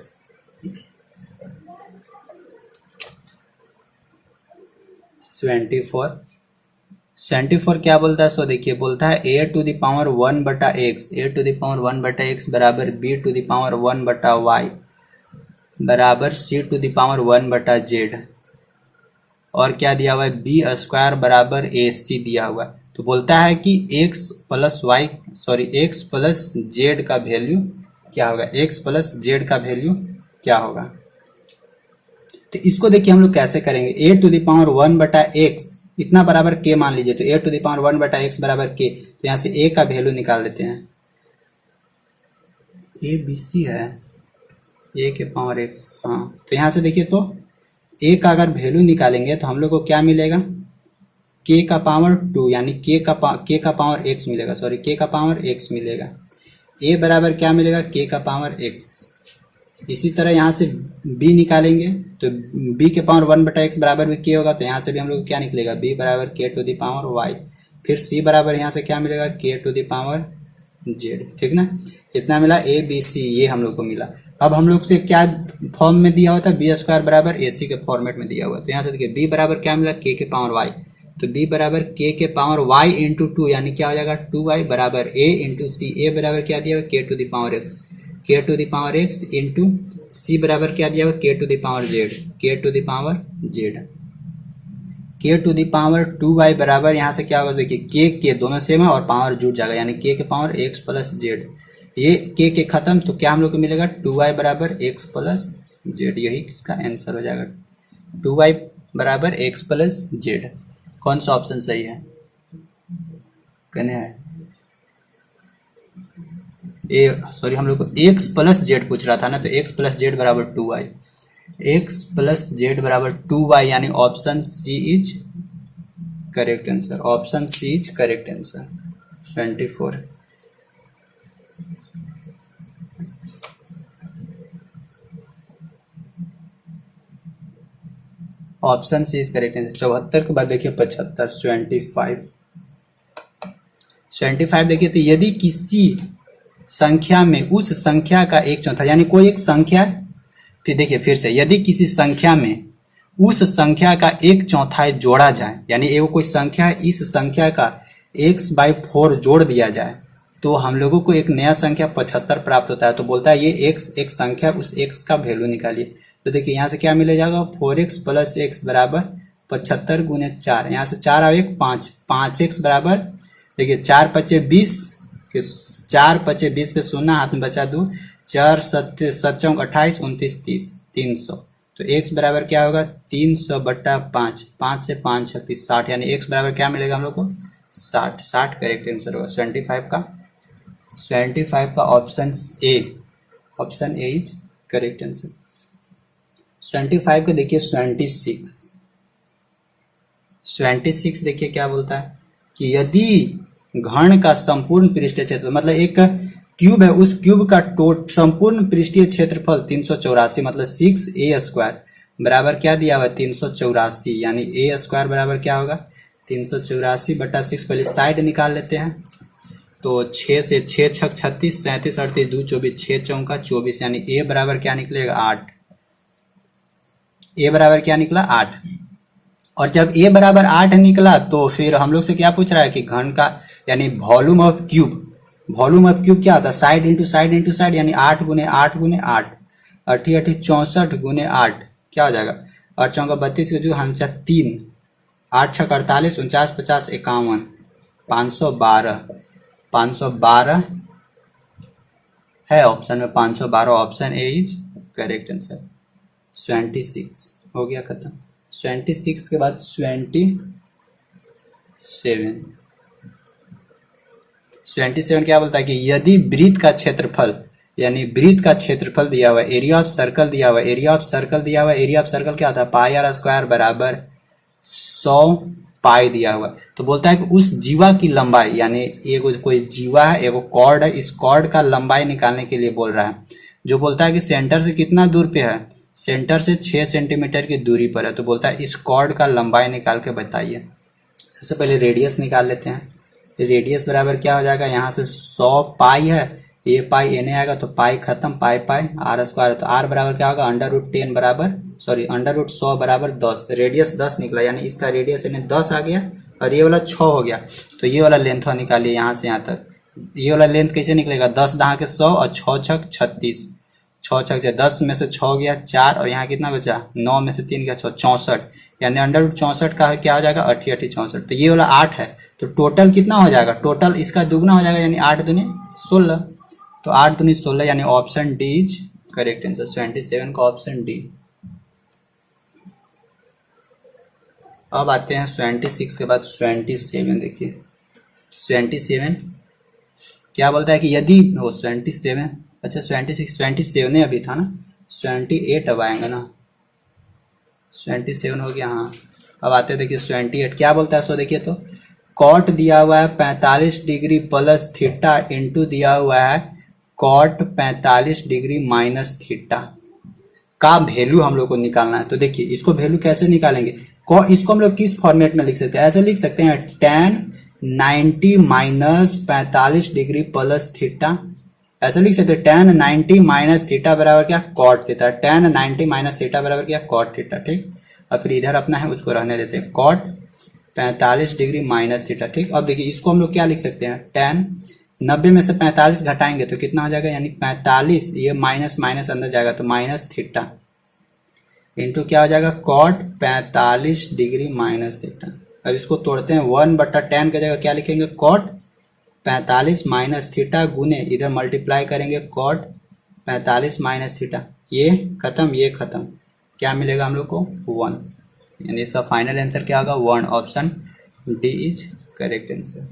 क्या बोलता है, सो देखिए बोलता है a⁻1/x बराबर b⁻1/y बराबर c⁻1/z, और क्या दिया हुआ है, b² बराबर ac दिया हुआ है। तो बोलता है कि x प्लस z का वैल्यू क्या होगा, x प्लस z का वैल्यू क्या होगा। तो इसको देखिए हम लोग कैसे करेंगे, a⁻1/x इतना बराबर k मान लीजिए, तो a⁻1/x बराबर k, तो यहाँ से a का वैल्यू निकाल लेते हैं, a b c है, ए के पावर एक्स। हाँ, तो यहाँ से देखिए, तो ए का अगर वैल्यू निकालेंगे तो हम लोग को क्या मिलेगा, के का पावर 2 यानी के का पावर एक्स मिलेगा, सॉरी के का पावर एक्स मिलेगा। ए बराबर क्या मिलेगा, के का पावर एक्स। इसी तरह यहाँ से बी निकालेंगे तो बी के पावर 1/x बराबर भी के होगा, तो यहाँ से भी हम लोग को क्या निकलेगा, बी बराबर के टू द पावर वाई। फिर सी बराबर यहाँ से क्या मिलेगा, के टू द पावर जेड। ठीक ना, इतना मिला ए बी सी, ये हम लोग को मिला। अब हम लोग से क्या फॉर्म में दिया हुआ था, बी स्क्वायर बराबर ए सी के फॉर्मेट में दिया हुआ, तो यहाँ से देखिए बी बराबर क्या मिला, के पावर वाई। तो b बराबर के पावर y इंटू 2 यानी क्या हो जाएगा 2y बराबर a इंटू सी। ए बराबर क्या दिया हुआ, K to the power X, K to the power X into C बराबर क्या दिया हुआ, K to the power Z, K to the power Z. K to the power 2y बराबर यहाँ से क्या होगा, देखिए के दोनों सेम है और पावर जुड़ जाएगा यानी के पावर एक्स प्लस जेड। ये के खत्म, तो क्या हम लोग को मिलेगा 2y बराबर एक्स प्लस जेड। यही किसका आंसर हो जाएगा, 2y बराबर एक्स प्लस जेड। कौन सा ऑप्शन सही है, कहने है ए, सॉरी हम लोग को एक्स प्लस जेड पूछ रहा था ना, तो एक्स प्लस जेड बराबर 2y, एक्स प्लस जेड बराबर 2y यानी option C is correct answer, option C is correct answer 24। Option C is correct answer. 74 के बाद देखिए 75, 25 देखिए, तो यदि किसी संख्या में उस संख्या का एक चौथा यानी कोई एक संख्या, फिर देखिए फिर से, यदि किसी संख्या में उस संख्या का एक चौथाई जोड़ा जाए, यानी एगो कोई संख्या है, इस संख्या का x/4 जोड़ दिया जाए तो हम लोगों को एक नया संख्या 75 प्राप्त होता है। तो बोलता है ये x एक संख्या, उस x का वैल्यू निकालिए। तो देखिए यहाँ से क्या मिल जाएगा, 4x प्लस एक्स बराबर 75 गुने 4, यहाँ से 4 और 1 5, 5x बराबर देखिए 4 पचे 20 के 4 पचे 20 के 0 हाथ में बचा 2, 4 7 7 28 29 30, 300। तो x बराबर क्या होगा 300 बट्टा 5, 5 से 5 36 60 यानी x बराबर क्या मिलेगा हम लोग को 60। 60 करेक्ट आंसर होगा 25 का option A, option A is correct answer. 25 को देखिए 26 देखिए क्या बोलता है कि यदि घन का संपूर्ण पृष्ठीय क्षेत्र, मतलब एक क्यूब है, उस क्यूब का संपूर्ण पृष्ठीय क्षेत्रफल 384 मतलब 6a² बराबर क्या दिया हुआ 384 यानी a स्क्वायर बराबर क्या होगा 384 बटा 6। पहले साइड निकाल लेते हैं, तो 6 से 6 छक 36 37 38 2 24 6 चौका 24 यानी a बराबर क्या निकलेगा 8। a बराबर क्या निकला 8। और जब a बराबर 8 निकला तो फिर हम लोग से क्या पूछ रहा है कि घन का यानी volume of cube, volume of cube क्या होता है side into side into side यानी 8 गुने 8 गुने 8, 8 64 गुने 8 क्या हो जाएगा 8 चौका 32 के जो हम 3, 8 छक 48 49 50 51 512 है ऑप्शन में 512, option A is correct answer. 26 हो गया खत्म। 26 के बाद 27 क्या बोलता है कि यदि वृत्त का क्षेत्रफल यानी वृत्त का क्षेत्रफल दिया हुआ, एरिया ऑफ सर्कल दिया हुआ, एरिया ऑफ सर्कल दिया हुआ, एरिया ऑफ सर्कल क्या होता है पाई आर स्क्वायर बराबर 100 पाई दिया हुआ। तो बोलता है कि उस जीवा की लंबाई यानी एगो कोई जीवा है, एगो कॉर्ड है, इस कॉर्ड का लंबाई निकालने के लिए बोल रहा है, जो बोलता है कि सेंटर से कितना दूर पे है, सेंटर से 6 सेंटीमीटर की दूरी पर है। तो बोलता है इस कॉर्ड का लंबाई निकाल के बताइए। सबसे पहले रेडियस निकाल लेते हैं। रेडियस बराबर क्या हो जाएगा, यहाँ से 100 पाई है, ये पाई एने आएगा तो पाई खत्म, पाई पाई आर स्क्वायर, तो आर बराबर क्या होगा √10 बराबर सॉरी √100 बराबर 10। रेडियस 10 निकला यानी इसका रेडियस यानी 10 आ गया और ये वाला 6 हो गया। तो ये वाला लेंथ निकालिए यहाँ से यहाँ तक, ये वाला लेंथ कैसे निकलेगा 10 दहा के 100 और 6 छक 36, 6 छक 10 में से 6 गया 4 और यहाँ कितना बचा 9 में से 3 गया 6 64 यानी √64 का क्या हो जाएगा 8 64। तो ये वाला 8 है तो टोटल कितना हो जाएगा, टोटल इसका दुगना हो जाएगा यानी 8 दूनी 16, तो 8 दूनी 16 यानी option D is correct answer. 27 का ऑप्शन डी। अब आते हैं 26 के बाद 27 देखिए 27 क्या बोलता है कि यदि 27 अच्छा 27 अभी था ना, 28 अब आएंगे ना, 27 हो गया। हाँ अब आते हैं, देखिए 28 क्या बोलता है। सो देखिए तो कॉट दिया हुआ है 45 डिग्री प्लस थीटा इंटू दिया हुआ है कॉट 45 डिग्री माइनस थीटा का वैल्यू हम लोग को निकालना है। तो देखिए इसको वैल्यू कैसे निकालेंगे, इसको हम लोग किस फॉर्मेट में लिख सकते हैं, ऐसे लिख सकते हैं tan 90 minus 45 degree plus theta, ऐसे लिख सकते हैं tan 90 माइनस थीटा बराबर क्या cot theta, tan 90 minus theta बराबर क्या कॉट थीटा। ठीक, और फिर इधर अपना है उसको रहने देते हैं कॉट 45 डिग्री माइनस थीटा। ठीक, अब देखिए इसको हम लोग क्या लिख सकते हैं, tan 90 में से 45 घटाएंगे तो कितना हो जाएगा, यानी 45, ये माइनस माइनस अंदर जाएगा तो माइनस थीटा इंटू क्या हो जाएगा कॉट 45 डिग्री माइनस थीटा। अब इसको तोड़ते हैं, 1/tan की जगह क्या लिखेंगे कॉट 45 माइनस थीटा गुने इधर मल्टीप्लाई करेंगे कॉट 45 माइनस थीटा, ये खत्म ये खत्म, क्या मिलेगा हम लोग को 1, यानी इसका फाइनल आंसर क्या होगा 1, option D is correct answer.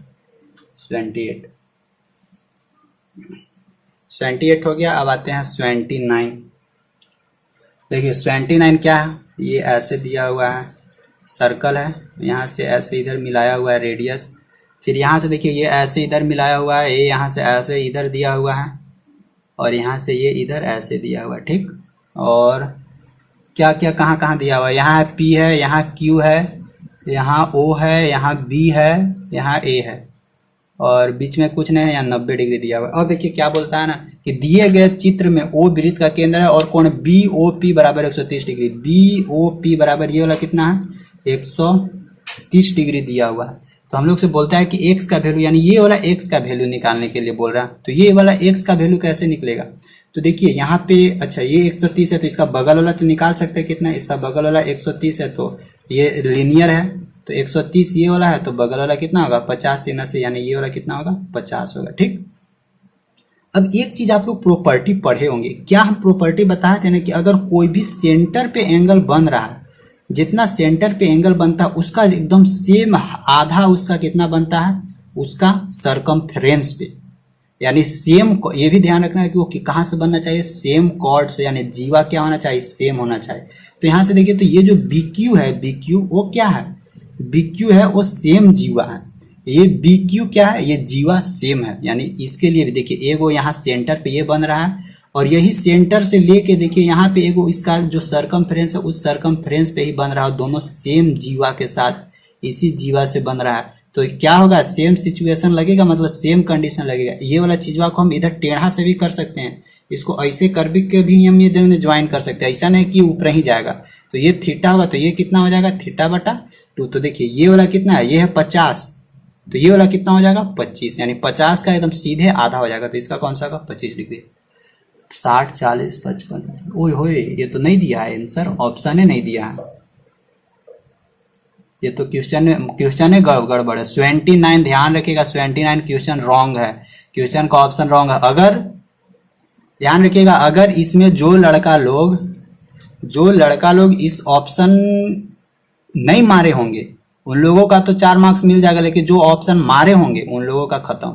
28 हो गया। अब आते हैं 29। देखिए 29 क्या है, ये ऐसे दिया हुआ है सर्कल है, यहाँ से ऐसे इधर मिलाया हुआ है रेडियस, फिर यहाँ से देखिए ये ऐसे इधर मिलाया हुआ है, ये यहाँ से ऐसे इधर दिया हुआ है और यहाँ से ये इधर ऐसे दिया हुआ है। ठीक, और क्या क्या कहाँ कहाँ दिया हुआ है, यहाँ P है, यहाँ Q है, यहाँ O है, यहाँ B है, यहाँ A है और बीच में कुछ नहीं है, यहाँ 90 डिग्री दिया हुआ है। और देखिए क्या बोलता है ना कि दिए गए चित्र में O वृत्त का केंद्र है और कोण BOP बराबर 130 डिग्री, BOP बराबर ये वाला कितना है 130 डिग्री दिया हुआ है। तो हम लोग से बोलता है कि x का वैल्यू, यानी ये वाला x का वैल्यू निकालने के लिए बोल रहा है। तो ये वाला x का वैल्यू कैसे निकलेगा, तो देखिए यहाँ पे अच्छा ये 130 है तो इसका बगल वाला तो निकाल सकते हैं कितना, इसका बगल वाला 130 है तो ये लीनियर है तो 130 ये वाला है तो बगल वाला कितना होगा 50 देना से, यानी ये वाला कितना होगा 50 होगा। ठीक, अब एक चीज आप लोग प्रॉपर्टी पढ़े होंगे, क्या हम प्रॉपर्टी बताए थे ना कि अगर कोई भी सेंटर पे एंगल बन रहा है, जितना सेंटर पे एंगल बनता है उसका एकदम सेम आधा उसका कितना बनता है, उसका सरकमफ्रेंस पे, यानी सेम, ये भी ध्यान रखना है कि वो कहाँ से बनना चाहिए, सेम कॉर्ड से, यानी जीवा क्या होना चाहिए सेम होना चाहिए। तो यहाँ से देखिए तो ये जो BQ है, BQ वो क्या है, BQ है वो सेम जीवा है, ये BQ क्या है, ये जीवा सेम है, यानी इसके लिए भी देखिए एगो यहाँ सेंटर पे ये बन रहा है और यही सेंटर से लेके देखिए यहाँ पे एगो इसका जो सरकमफ्रेंस है उस सरकमफ्रेंस पे ही बन रहा है, दोनों सेम जीवा के साथ इसी जीवा से बन रहा है। तो क्या होगा सेम सिचुएशन लगेगा, मतलब सेम कंडीशन लगेगा। ये वाला चीजवा को हम इधर टेढ़ा से भी कर सकते हैं, इसको ऐसे कर भी के भी हम ये ज्वाइन कर सकते हैं, ऐसा नहीं कि ऊपर ही जाएगा। तो ये थीटा होगा तो ये कितना हो जाएगा θ/2। तो देखिए ये वाला कितना है, ये है 50 तो ये वाला कितना हो जाएगा 25, यानी 50 का एकदम सीधे आधा हो जाएगा। तो इसका कौन सा होगा 25 डिग्री। 60 40 55, ओए होए ये तो नहीं दिया है आंसर, ऑप्शन ही नहीं दिया है, ये तो क्वेश्चन गड़बड़ है। 29 ध्यान रखिएगा, 29 क्वेश्चन रॉन्ग है, क्वेश्चन का ऑप्शन रॉन्ग है। अगर ध्यान रखिएगा, अगर इसमें जो लड़का लोग इस ऑप्शन नहीं मारे होंगे उन लोगों का तो 4 मार्क्स मिल जाएगा, लेकिन जो ऑप्शन मारे होंगे उन लोगों का खत्म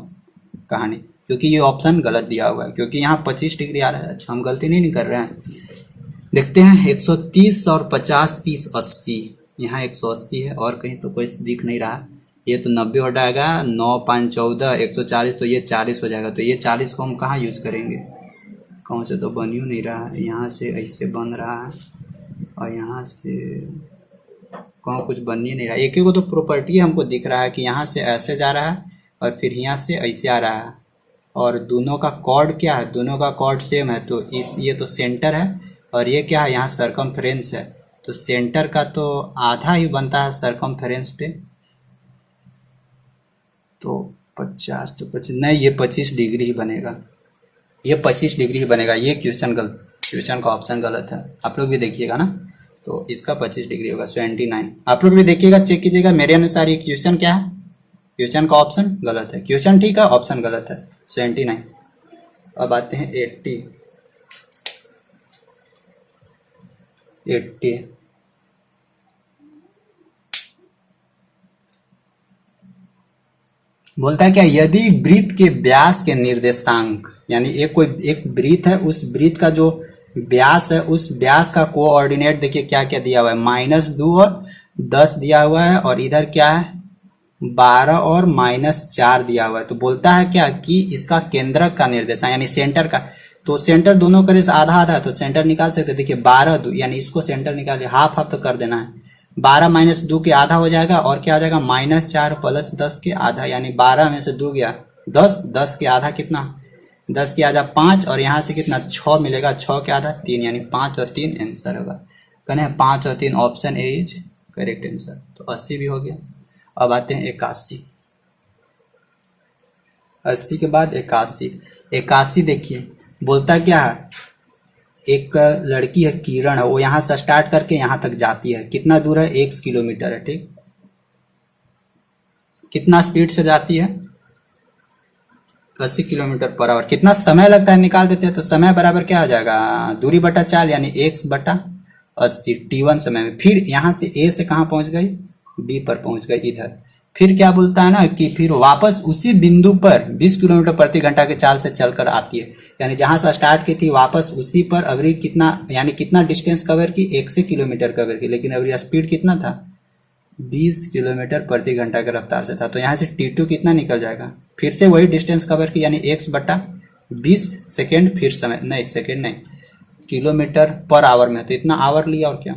कहानी, क्योंकि ये ऑप्शन गलत दिया हुआ है, क्योंकि यहाँ 25 डिग्री आ रहा है। अच्छा हम गलती नहीं कर रहे हैं, देखते हैं 130 और 50 30 80, यहाँ 180 है और कहीं तो कोई दिख नहीं रहा, ये तो 90 हो जाएगा, 9 5 14 140 तो ये 40 हो जाएगा। तो ये 40 को हम कहाँ यूज करेंगे, कौन से तो बन ही नहीं रहा है, यहाँ से ऐसे बन रहा है और यहाँ से कहाँ कुछ बन ही नहीं रहा। एक को तो प्रॉपर्टी हमको दिख रहा है कि यहाँ से ऐसे जा रहा है और फिर यहाँ से ऐसे आ रहा है और दोनों का कॉर्ड क्या है, दोनों का कॉर्ड सेम है। तो ये तो सेंटर है और ये क्या है यहाँ सरकमफ्रेंस है, तो सेंटर का तो आधा ही बनता है सरकमफ्रेंस पे, तो 50 तो 25 नहीं, ये 25 डिग्री ही बनेगा, ये 25 डिग्री ही बनेगा। ये क्वेश्चन का ऑप्शन गलत है, आप लोग भी देखिएगा ना, तो इसका 25 डिग्री होगा 29। आप लोग भी देखिएगा, चेक कीजिएगा, मेरे अनुसार ये क्वेश्चन क्या है, क्वेश्चन का ऑप्शन गलत है, क्वेश्चन ठीक है ऑप्शन गलत है 29। अब आते हैं 80। बोलता है क्या, यदि वृत्त के व्यास के निर्देशांक, यानी एक वृत्त है, उस वृत्त का जो व्यास है, उस व्यास का कोऑर्डिनेट देखिए क्या क्या दिया हुआ है, -2 और 10 दिया हुआ है, और इधर क्या है 12 और -4 दिया हुआ है। तो बोलता है क्या कि इसका केंद्रक का निर्देशांक यानी सेंटर का, तो सेंटर दोनों करे से आधा आधा है, तो सेंटर निकाल सकते हैं। देखिए 12 यानी इसको सेंटर निकालिए, हाफ हाफ तो कर देना है। 12 - 2 के आधा हो जाएगा, और क्या आ जाएगा -4 + 10 के आधा, यानी 12 में से 2 गया 10, 10 के आधा कितना, 10 के आधा 5, और यहाँ से कितना 6 मिलेगा, 6 के आधा 3, यानी 5 और 3 आंसर होगा। कहने 5 और 3 option A is correct answer. तो 80 भी हो गया। अब आते हैं 81। 80 के बाद 81। 81 देखिए बोलता क्या है, एक लड़की है किरण है, वो यहाँ से स्टार्ट करके यहाँ तक जाती है, कितना दूर है 1 किलोमीटर है, ठीक। कितना स्पीड से जाती है 80 किलोमीटर पर आवर, कितना समय लगता है निकाल देते हैं। तो समय बराबर क्या हो जाएगा, दूरी बटा 4 यानी x बटा 80 t1 समय में। फिर यहाँ से a से कहाँ पहुंच गई, b पर पहुंच गई इधर। फिर क्या बोलता है ना कि फिर वापस उसी बिंदु पर 20 किलोमीटर प्रति घंटा के चाल से चलकर आती है, यानी जहां से स्टार्ट की थी वापस उसी पर अभी कितना, यानी कितना डिस्टेंस कवर की 100 किलोमीटर कवर की, लेकिन अभी स्पीड कितना था 20 किलोमीटर प्रति घंटा की रफ्तार से था। तो यहाँ से t2 कितना निकल जाएगा, फिर से वही डिस्टेंस कवर की यानी x बटा 20 सेकेंड, फिर समय नहीं सेकेंड नहीं किलोमीटर पर आवर में, तो इतना आवर लिया और क्या।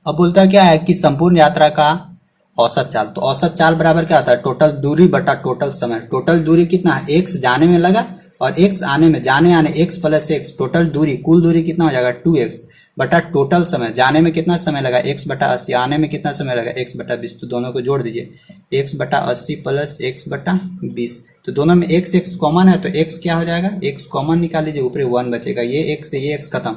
अब बोलता क्या है कि संपूर्ण यात्रा का औसत चाल, तो औसत चाल बराबर क्या होता है, टोटल दूरी बटा टोटल समय। टोटल दूरी कितना है, x जाने में लगा और x आने में, जाने आने x + x, टोटल दूरी कुल दूरी कितना हो जाएगा 2x बटा टोटल समय। जाने में कितना समय लगा x बटा 80, आने में कितना समय लगा x बटा 20, तो दोनों को जोड़ दीजिए x बटा 80 + x बटा 20, तो दोनों में x कॉमन है, तो x क्या हो जाएगा, x कॉमन निकाल लीजिए, ऊपर 1 बचेगा, ये x से ये x खत्म।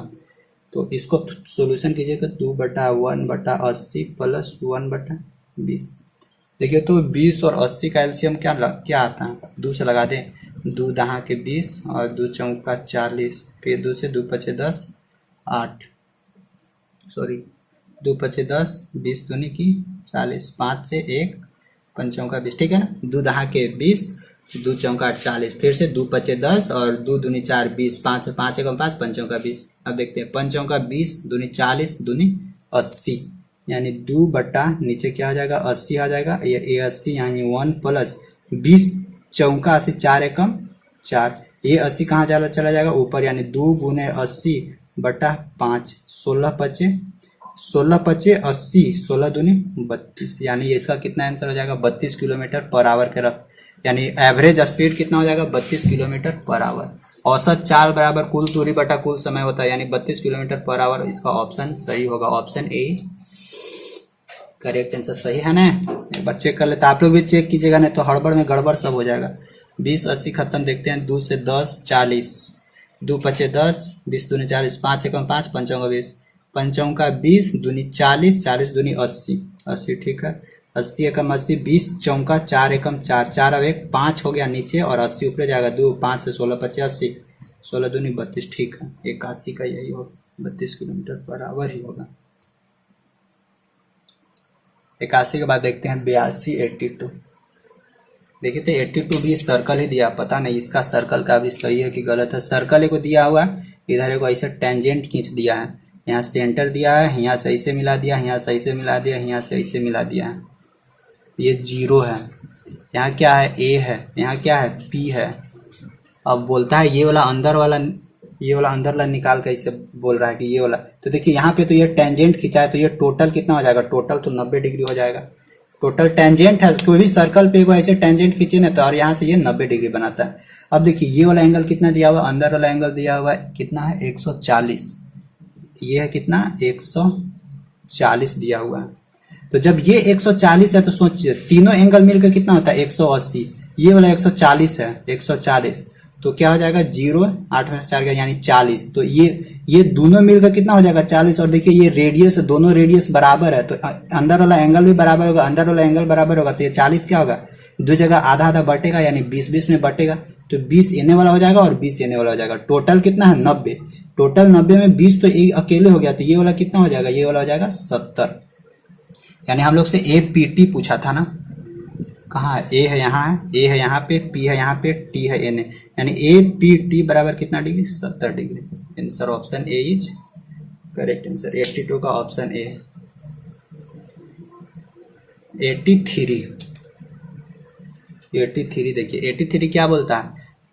तो इसको सोल्यूशन कीजिएगा 2 बटा 1 बटा 80 + 1 बटा 20। देखिए तो 20 और 80 का एलसीएम क्या आता है, 2 से लगा दें, 2 दहा के 20 और 2 चौका 40, फिर 2 से 2 पचे 10 8, सॉरी 2 पचे 10, 20 दूनी की 40, 5 से 1 पंचों का 20, ठीक है ना। 2 दहा के 20, 2 चौका 40, फिर से 2 पचे 10 और 2 दूनी 4 20, 5 से 5 एकम 5, पंचों का 20। अब देखते हैं पंचों का 20 दूनी 40 दूनी 80, यानी 2 बटा नीचे क्या आ जाएगा 80 आ जाएगा, ये 80 यानी 1 + 20 चौका 80, 4 एकम 4, ये 80 कहाँ चला जाएगा ऊपर, यानी 2 गुने 80 बटा 5, 16 पचे 80, 16 दूनी 32, यानी इसका कितना आंसर हो जाएगा 32 किलोमीटर पर आवर के रफ्तार, यानी एवरेज स्पीड कितना हो जाएगा 32 किलोमीटर पर आवर। औसत चाल बराबर कुल दूरी बटा कुल समय होता है, यानी 32 किलोमीटर पर आवर। इसका ऑप्शन सही होगा, ऑप्शन ए करेक्ट आंसर सही है ना। एक बार चेक कर लेते, आप लोग भी चेक कीजिएगा, नहीं तो हड़बड़ में गड़बड़ सब हो जाएगा। 20 80 खत्म, देखते हैं 2 से 10 40, 2 पचे 10, 20 दूनी 40, 5 एकम 5, पंचों का 20, पंचों का 20 दूनी 40, 40 दूनी 80, 80 ठीक है, 80 एकम 80, 20 चौका 4 एकम 4, 4 अब 1 5 हो गया नीचे और 80 ऊपर जाएगा 2, 5 से 16 पचे 80, 16 दूनी 32, ठीक है। 81 का यही होगा, 32 किलोमीटर पर आवर ही होगा। 81 के बाद देखते हैं 82 82। देखिए तो 82 भी सर्कल ही दिया, पता नहीं इसका सर्कल का भी सही है कि गलत है। सर्कल को दिया हुआ है, इधर को ऐसे टेंजेंट खींच दिया है, यहाँ सेंटर दिया है, यहाँ सही से मिला दिया, यहाँ सही से मिला दिया, यहाँ सही से मिला दिया है, ये 0 है, यहाँ क्या है A है, यहाँ क्या है P है। अब बोलता है ये वाला अंदर वाला निकाल कैसे बोल रहा है कि ये वाला, तो देखिए यहाँ पे तो ये टेंजेंट खींचा है, तो ये टोटल कितना हो जाएगा, टोटल तो 90 डिग्री हो जाएगा। टोटल टेंजेंट है, कोई भी सर्कल पे ऐसे टेंजेंट खींचे ना तो, और यहाँ से ये 90 डिग्री बनाता है। अब देखिए ये वाला एंगल कितना दिया हुआ, अंदर वाला एंगल दिया हुआ है कितना है 140, ये है कितना 140 दिया हुआ है। तो जब ये 140 है तो सोचिए तीनों एंगल मिलकर कितना होता है 180, ये वाला 140 है 140, तो क्या हो जाएगा 0 8 में से 4 गया यानी 40, तो ये दोनों मिलकर कितना हो जाएगा 40। और देखिए ये रेडियस, दोनों रेडियस बराबर है, तो अंदर वाला एंगल भी बराबर होगा, अंदर वाला एंगल बराबर होगा, तो ये 40 क्या होगा, दो जगह आधा आधा बटेगा, यानी 20 में बटेगा, तो 20 एने वाला हो जाएगा और 20 एने वाला हो जाएगा। टोटल कितना है 90, टोटल 90 में 20 तो एक अकेले हो गया, तो ये वाला कितना हो जाएगा, ये वाला हो जाएगा 70। यानी हम लोग से APT पूछा था ना, कहाँ ए है, यहाँ है, ए है यहाँ पे, पी है यहाँ पे, टी है एन है, यानी ए पी टी बराबर कितना degree, 70 degree. Answer option A is correct answer. 82 का ऑप्शन ए। 83 देखिए 83 क्या बोलता है,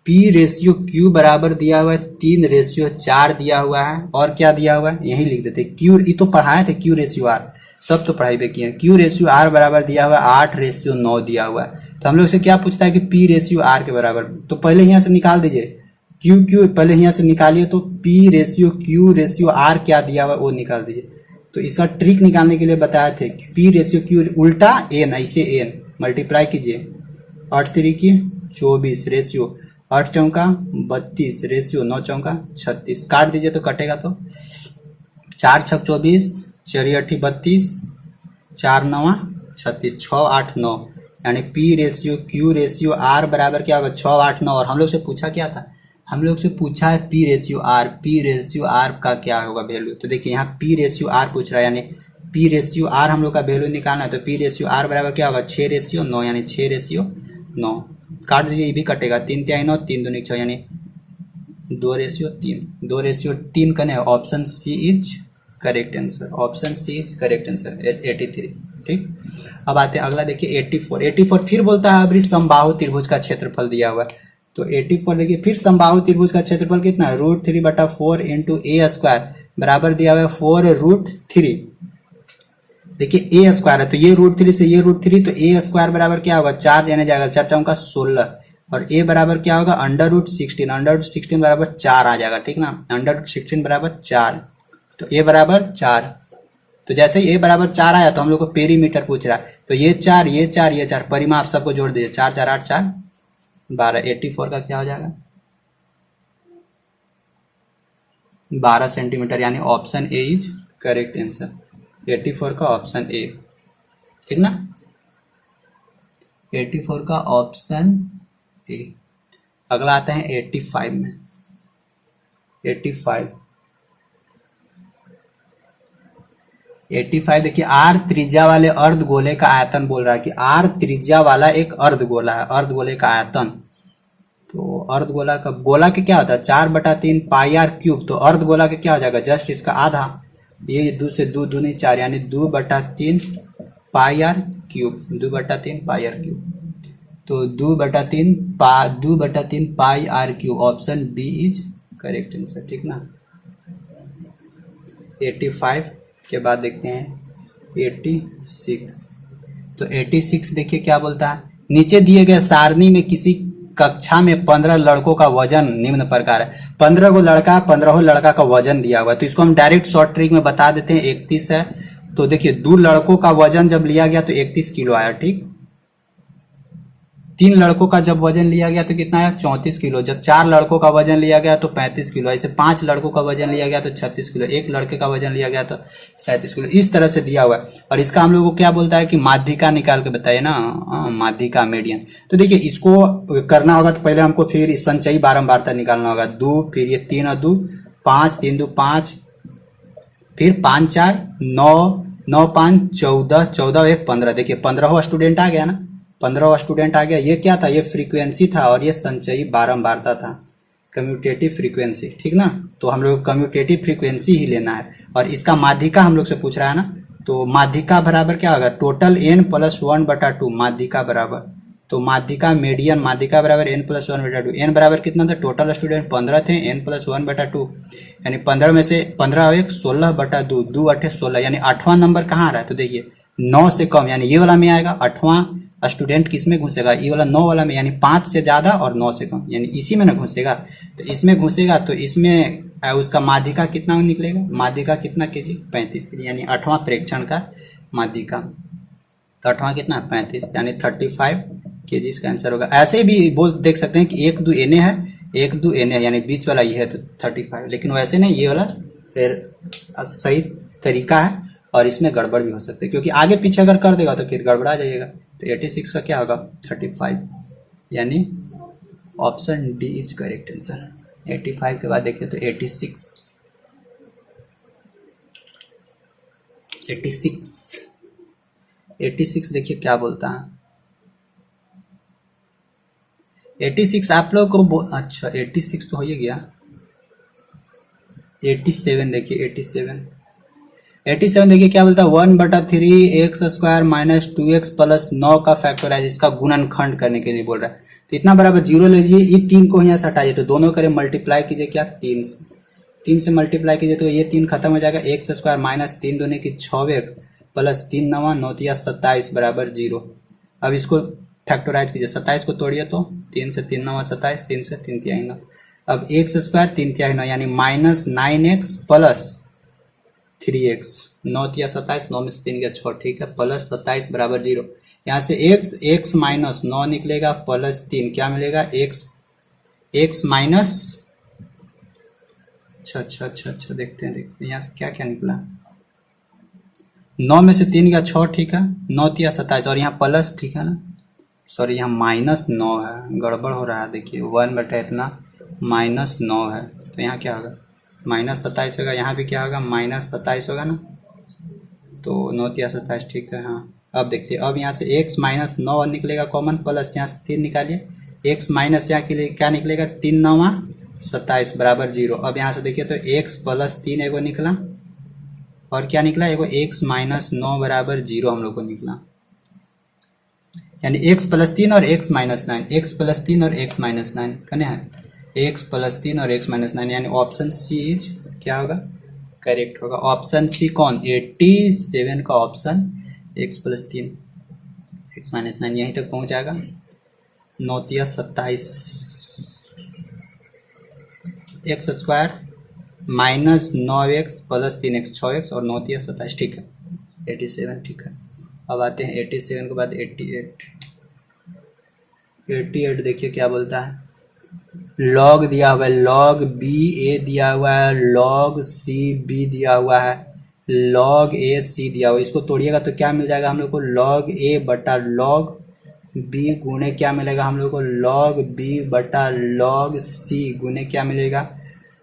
पी रेशियो क्यू बराबर दिया हुआ है 3:4 दिया हुआ है, और क्या दिया हुआ है यही लिख देते, क्यू, ये तो पढ़ाए थे क्यू रेशियो आर, सब तो पढ़ाई पे किए। क्यू रेशियो आर बराबर दिया हुआ है 8:9 दिया हुआ है। तो हम लोग से क्या पूछता है कि पी रेशियो आर के बराबर, तो पहले यहाँ से निकाल दीजिए, क्यू क्यू पहले यहाँ से निकालिए, तो P ratio Q ratio R क्या दिया हुआ है वो निकाल दीजिए। तो इसका ट्रिक निकालने के लिए बताए थे कि पी रेशियो क्यू उल्टा एन, ऐसे एन मल्टीप्लाई कीजिए, 8 3 24 रेशियो 8 चौका 32 रेशियो 9 चौका 36, काट दीजिए तो कटेगा, तो 4 छक 24, 4 8 32, 4 9 36, 6 8 9, यानी P ratio Q ratio R बराबर क्या होगा 6 8 9। और हम लोग से पूछा क्या था, हम लोग से पूछा है P ratio R, P ratio R का क्या होगा वैल्यू। तो देखिए यहाँ पी रेशियो आर पूछ रहा है, यानी पी रेशियो आर हम लोग का वैल्यू निकालना है, तो पी रेशियो आर बराबर क्या होगा 6:9, यानी 6:9, काट दीजिए, ये भी कटेगा, 3 3 9 3 2 6, यानी 2:3, 2:3 कने, option C is correct answer, option C is correct answer 83। ठीक, अब आते हैं अगला, देखिए 84 फिर बोलता है अभी समबाहु त्रिभुज का क्षेत्रफल दिया हुआ है। तो 84 देखिए फिर समबाहु त्रिभुज का क्षेत्रफल कितना है, √3/4 इंटू ए स्क्वायर बराबर दिया हुआ है 4√3। देखिए ए स्क्वायर है, तो ये √3 से ये √3, तो ए स्क्वायर बराबर क्या होगा 4 यानी जाएगा 4 चौका 16, और ए बराबर क्या होगा √16, √16 बराबर 4 आ जाएगा, ठीक ना, √16 बराबर 4, तो ए बराबर 4। तो जैसे ही ए बराबर 4 आया तो हम लोग को पेरीमीटर पूछ रहा है, तो ये 4 ये 4 ये 4, परिमाप सबको जोड़ दीजिए, 4 4 8 4 12, 84 का क्या हो जाएगा 12 सेंटीमीटर, यानी option A is correct answer, 84 का ऑप्शन ए, ठीक ना, 84 का ऑप्शन ए। अगला आते हैं 85 में, 85 देखिए आर त्रिज्या वाले अर्धगोले का आयतन बोल रहा है कि आर त्रिज्या वाला एक अर्धगोला है, अर्धगोले का आयतन, तो अर्धगोला का गोला के क्या होता है 4/3 पाई आर क्यूब, तो अर्धगोला के क्या हो जाएगा जस्ट इसका आधा, ये 2 से 2 दूनी 4, यानी 2/3 pi R cube, 2/3 pi R cube, तो 2/3 pi R cube, option B is correct answer, ठीक ना। 85 के बाद देखते हैं 86, तो 86 देखिए क्या बोलता है, नीचे दिए गए सारणी में किसी कक्षा में 15 लड़कों का वजन निम्न प्रकार है, 15 को लड़का 15 लड़का का वजन दिया हुआ है, तो इसको हम डायरेक्ट शॉर्ट ट्रिक में बता देते हैं, 31 है, तो देखिए 2 लड़कों का वजन जब लिया गया तो 31 किलो आया, ठीक, 3 लड़कों का जब वजन लिया गया तो कितना आया 34 किलो, जब 4 लड़कों का वजन लिया गया तो 35 किलो, ऐसे 5 लड़कों का वजन लिया गया तो 36 किलो, 1 लड़के का वजन लिया गया तो 37 किलो, इस तरह से दिया हुआ है। और इसका हम लोगों को क्या बोलता है कि माध्यिका निकाल के बताइए ना, माध्यिका मीडियन। तो देखिए इसको करना होगा तो पहले हमको फिर संचयी बारंबारता निकालना होगा, 2 फिर ये 3 और 2 5, 3 2 5, फिर 5 4 9, 9 5 14, 14 1 15, देखिए 15वां स्टूडेंट आ गया ना, 15वां स्टूडेंट आ गया, ये क्या था ये फ्रीक्वेंसी था और ये संचयी बारंबारता था, कम्यूटेटिव फ्रीक्वेंसी, ठीक ना। तो हम लोग कम्यूटेटिव फ्रीक्वेंसी ही लेना है, और इसका माध्यिका हम लोग से पूछ रहा है ना, तो माध्यिका बराबर क्या होगा टोटल n + 1/2, माध्यिका बराबर, तो माध्यिका मीडियन माध्यिका बराबर n + 1/2, n बराबर कितना था टोटल स्टूडेंट 15 थे, n + 1/2, यानी 15 में से 15 1 16/2, 2 8 16, यानी 8वां नंबर कहाँ आ रहा है, तो देखिए 9 से कम, यानी ये वाला में आएगा, 8वां स्टूडेंट किस में घुसेगा, ये वाला 9 वाला में, यानी 5 से ज्यादा और 9 से कम, यानी इसी में ना घुसेगा, तो इसमें घुसेगा, तो इसमें उसका माध्यिका कितना निकलेगा, माध्यिका कितना केजी 35 केजी, यानी 8वां प्रेक्षण का माध्यिका, तो 8वां कितना 35, यानी 35 केजी इसका आंसर होगा। ऐसे भी बोल देख सकते हैं कि 1 2 Na है, 1 2 Na, यानी बीच वाला ये है तो 35, लेकिन वैसे नहीं, ये वाला फिर सही तरीका है, और इसमें गड़बड़ भी हो सकती है, क्योंकि आगे पीछे अगर कर देगा तो फिर गड़बड़ा जाइएगा। तो 86 का क्या होगा 35, यानी option D is correct answer. 85 के बाद देखिए तो 86 देखिए क्या बोलता है, 86 आप लोग को अच्छा 86 तो हो ही गया। 87 देखिए 87 देखिए क्या बोलता है 1/3 x² माइनस 2x प्लस 9 का फैक्टराइज इसका गुणनखंड करने के लिए बोल रहा है। तो इतना बराबर 0 ले लीजिए, ये 3 को यहाँ से हटाइए तो दोनों करें मल्टीप्लाई कीजिए क्या 3 से मल्टीप्लाई कीजिए तो ये 3 खत्म हो जाएगा, x² माइनस 3 दूनी की 6x प्लस 3 9 9 27 बराबर 0। अब इसको फैक्टराइज कीजिए, 27 को तोड़िए तो 3 से 3 9 27, 3 से 3 तिहाई 9। अब x² 3 तिहाई 9 यानी माइनस 9x प्लस 3x 9 तिया 27, 9 में से 3 गया 6, ठीक है, प्लस 27 बराबर 0। यहाँ से x माइनस 9 निकलेगा प्लस 3 क्या मिलेगा x माइनस अच्छा देखते हैं यहाँ से क्या क्या निकला। 9 में से 3 गया 6, ठीक है, 9 तिया 27 और यहाँ प्लस, ठीक है ना, सॉरी यहाँ माइनस 9 है, गड़बड़ हो रहा है, देखिए 1/इतना माइनस 9 है तो यहाँ क्या होगा माइनस 27 होगा, यहाँ भी क्या होगा माइनस 27 होगा ना, तो 9 तिया 27, ठीक है। हाँ अब देखते हैं, अब यहाँ से x माइनस 9 निकलेगा कॉमन, प्लस यहाँ से 3 निकालिए, x माइनस यहाँ के लिए क्या निकलेगा 3 9 27 बराबर 0। अब यहाँ से देखिए तो x प्लस 3 एगो निकला और क्या निकला एगो x माइनस 9 बराबर 0 हम लोग को निकला, यानी x प्लस 3 और x माइनस 9, x प्लस 3 और x माइनस 9 कने हैं x प्लस 3 और x माइनस 9, यानी ऑप्शन सी इज क्या होगा करेक्ट होगा। ऑप्शन सी कौन 87 का option x plus 3 x minus 9 यहीं तक पहुंच जाएगा। 9 तिया 27 x² minus 9x plus 3x 6x और 9 तिया 27, ठीक है 87, ठीक है। अब आते हैं 87 के बाद 88 देखिए क्या बोलता है, लॉग दिया हुआ है, लॉग बी ए दिया हुआ है, लॉग सी बी दिया हुआ है, लॉग ए सी दिया हुआ है। इसको तोड़िएगा तो क्या मिल जाएगा हम लोग को लॉग ए बटा लॉग बी गुने क्या मिलेगा हम लोग को लॉग बी बटा लॉग सी गुने क्या मिलेगा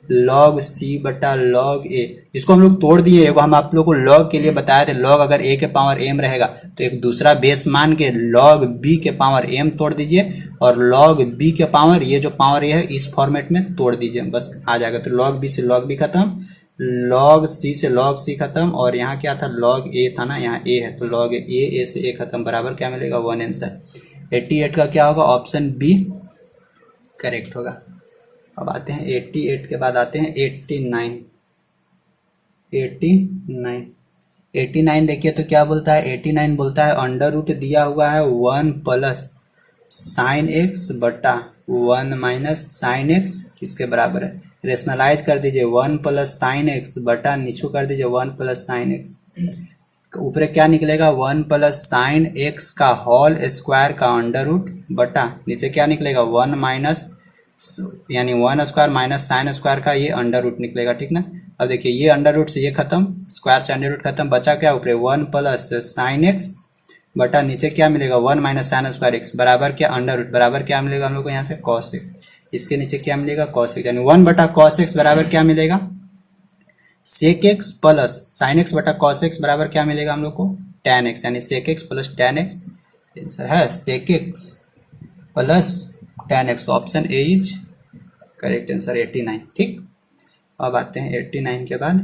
लॉग सी बटा लॉग ए। इसको हम लोग तोड़ दिए, हम आप लोग को लॉग के लिए बताए थे, लॉग अगर ए के पावर एम रहेगा तो एक दूसरा बेस मान के लॉग बी के पावर एम तोड़ दीजिए और लॉग बी के पावर ये जो पावर ए है इस फॉर्मेट में तोड़ दीजिए, बस आ जाएगा। तो लॉग बी से लॉग बी खत्म, लॉग सी से लॉग सी खत्म और यहाँ क्या था लॉग ए था ना, यहाँ ए है तो लॉग ए से ए खत्म बराबर क्या मिलेगा 1 आंसर। 88 का क्या होगा ऑप्शन बी करेक्ट होगा। अब आते हैं 88 के बाद आते हैं 89 देखिए तो क्या बोलता है 89 बोलता है अंडर रूट दिया हुआ है 1 प्लस साइन एक्स बटा 1 माइनस साइन एक्स किसके बराबर है, रेशनलाइज कर दीजिए 1 प्लस साइन एक्स बटा नीचू कर दीजिए 1 प्लस साइन एक्स, ऊपर क्या निकलेगा 1 प्लस साइन एक्स का होल स्क्वायर का अंडर रूट बटा नीचे क्या निकलेगा 1 माइनस यानी 1 स्क्वायर माइनस साइन स्क्वायर का ये अंडर रूट निकलेगा, ठीक ना। अब देखिए ये अंडर रूट से ये खत्म, स्क्वायर से अंडर रूट खत्म, बचा क्या ऊपर 1 प्लस साइन एक्स बटा नीचे क्या मिलेगा 1 माइनस साइन स्क्वायर एक्स बराबर क्या अंडर रूट बराबर क्या मिलेगा हम लोग को यहाँ से कॉस एक्स, इसके नीचे क्या मिलेगा कॉस एक्स, यानी 1 बटा कॉस एक्स बराबर क्या मिलेगा sec X plus sin X बटा कॉस एक्स बराबर क्या मिलेगा हम लोग को tan एक्स, यानी sec X plus tan X answer है sec X plus tan X, option A is correct answer 89, ठीक। अब आते हैं 89 के बाद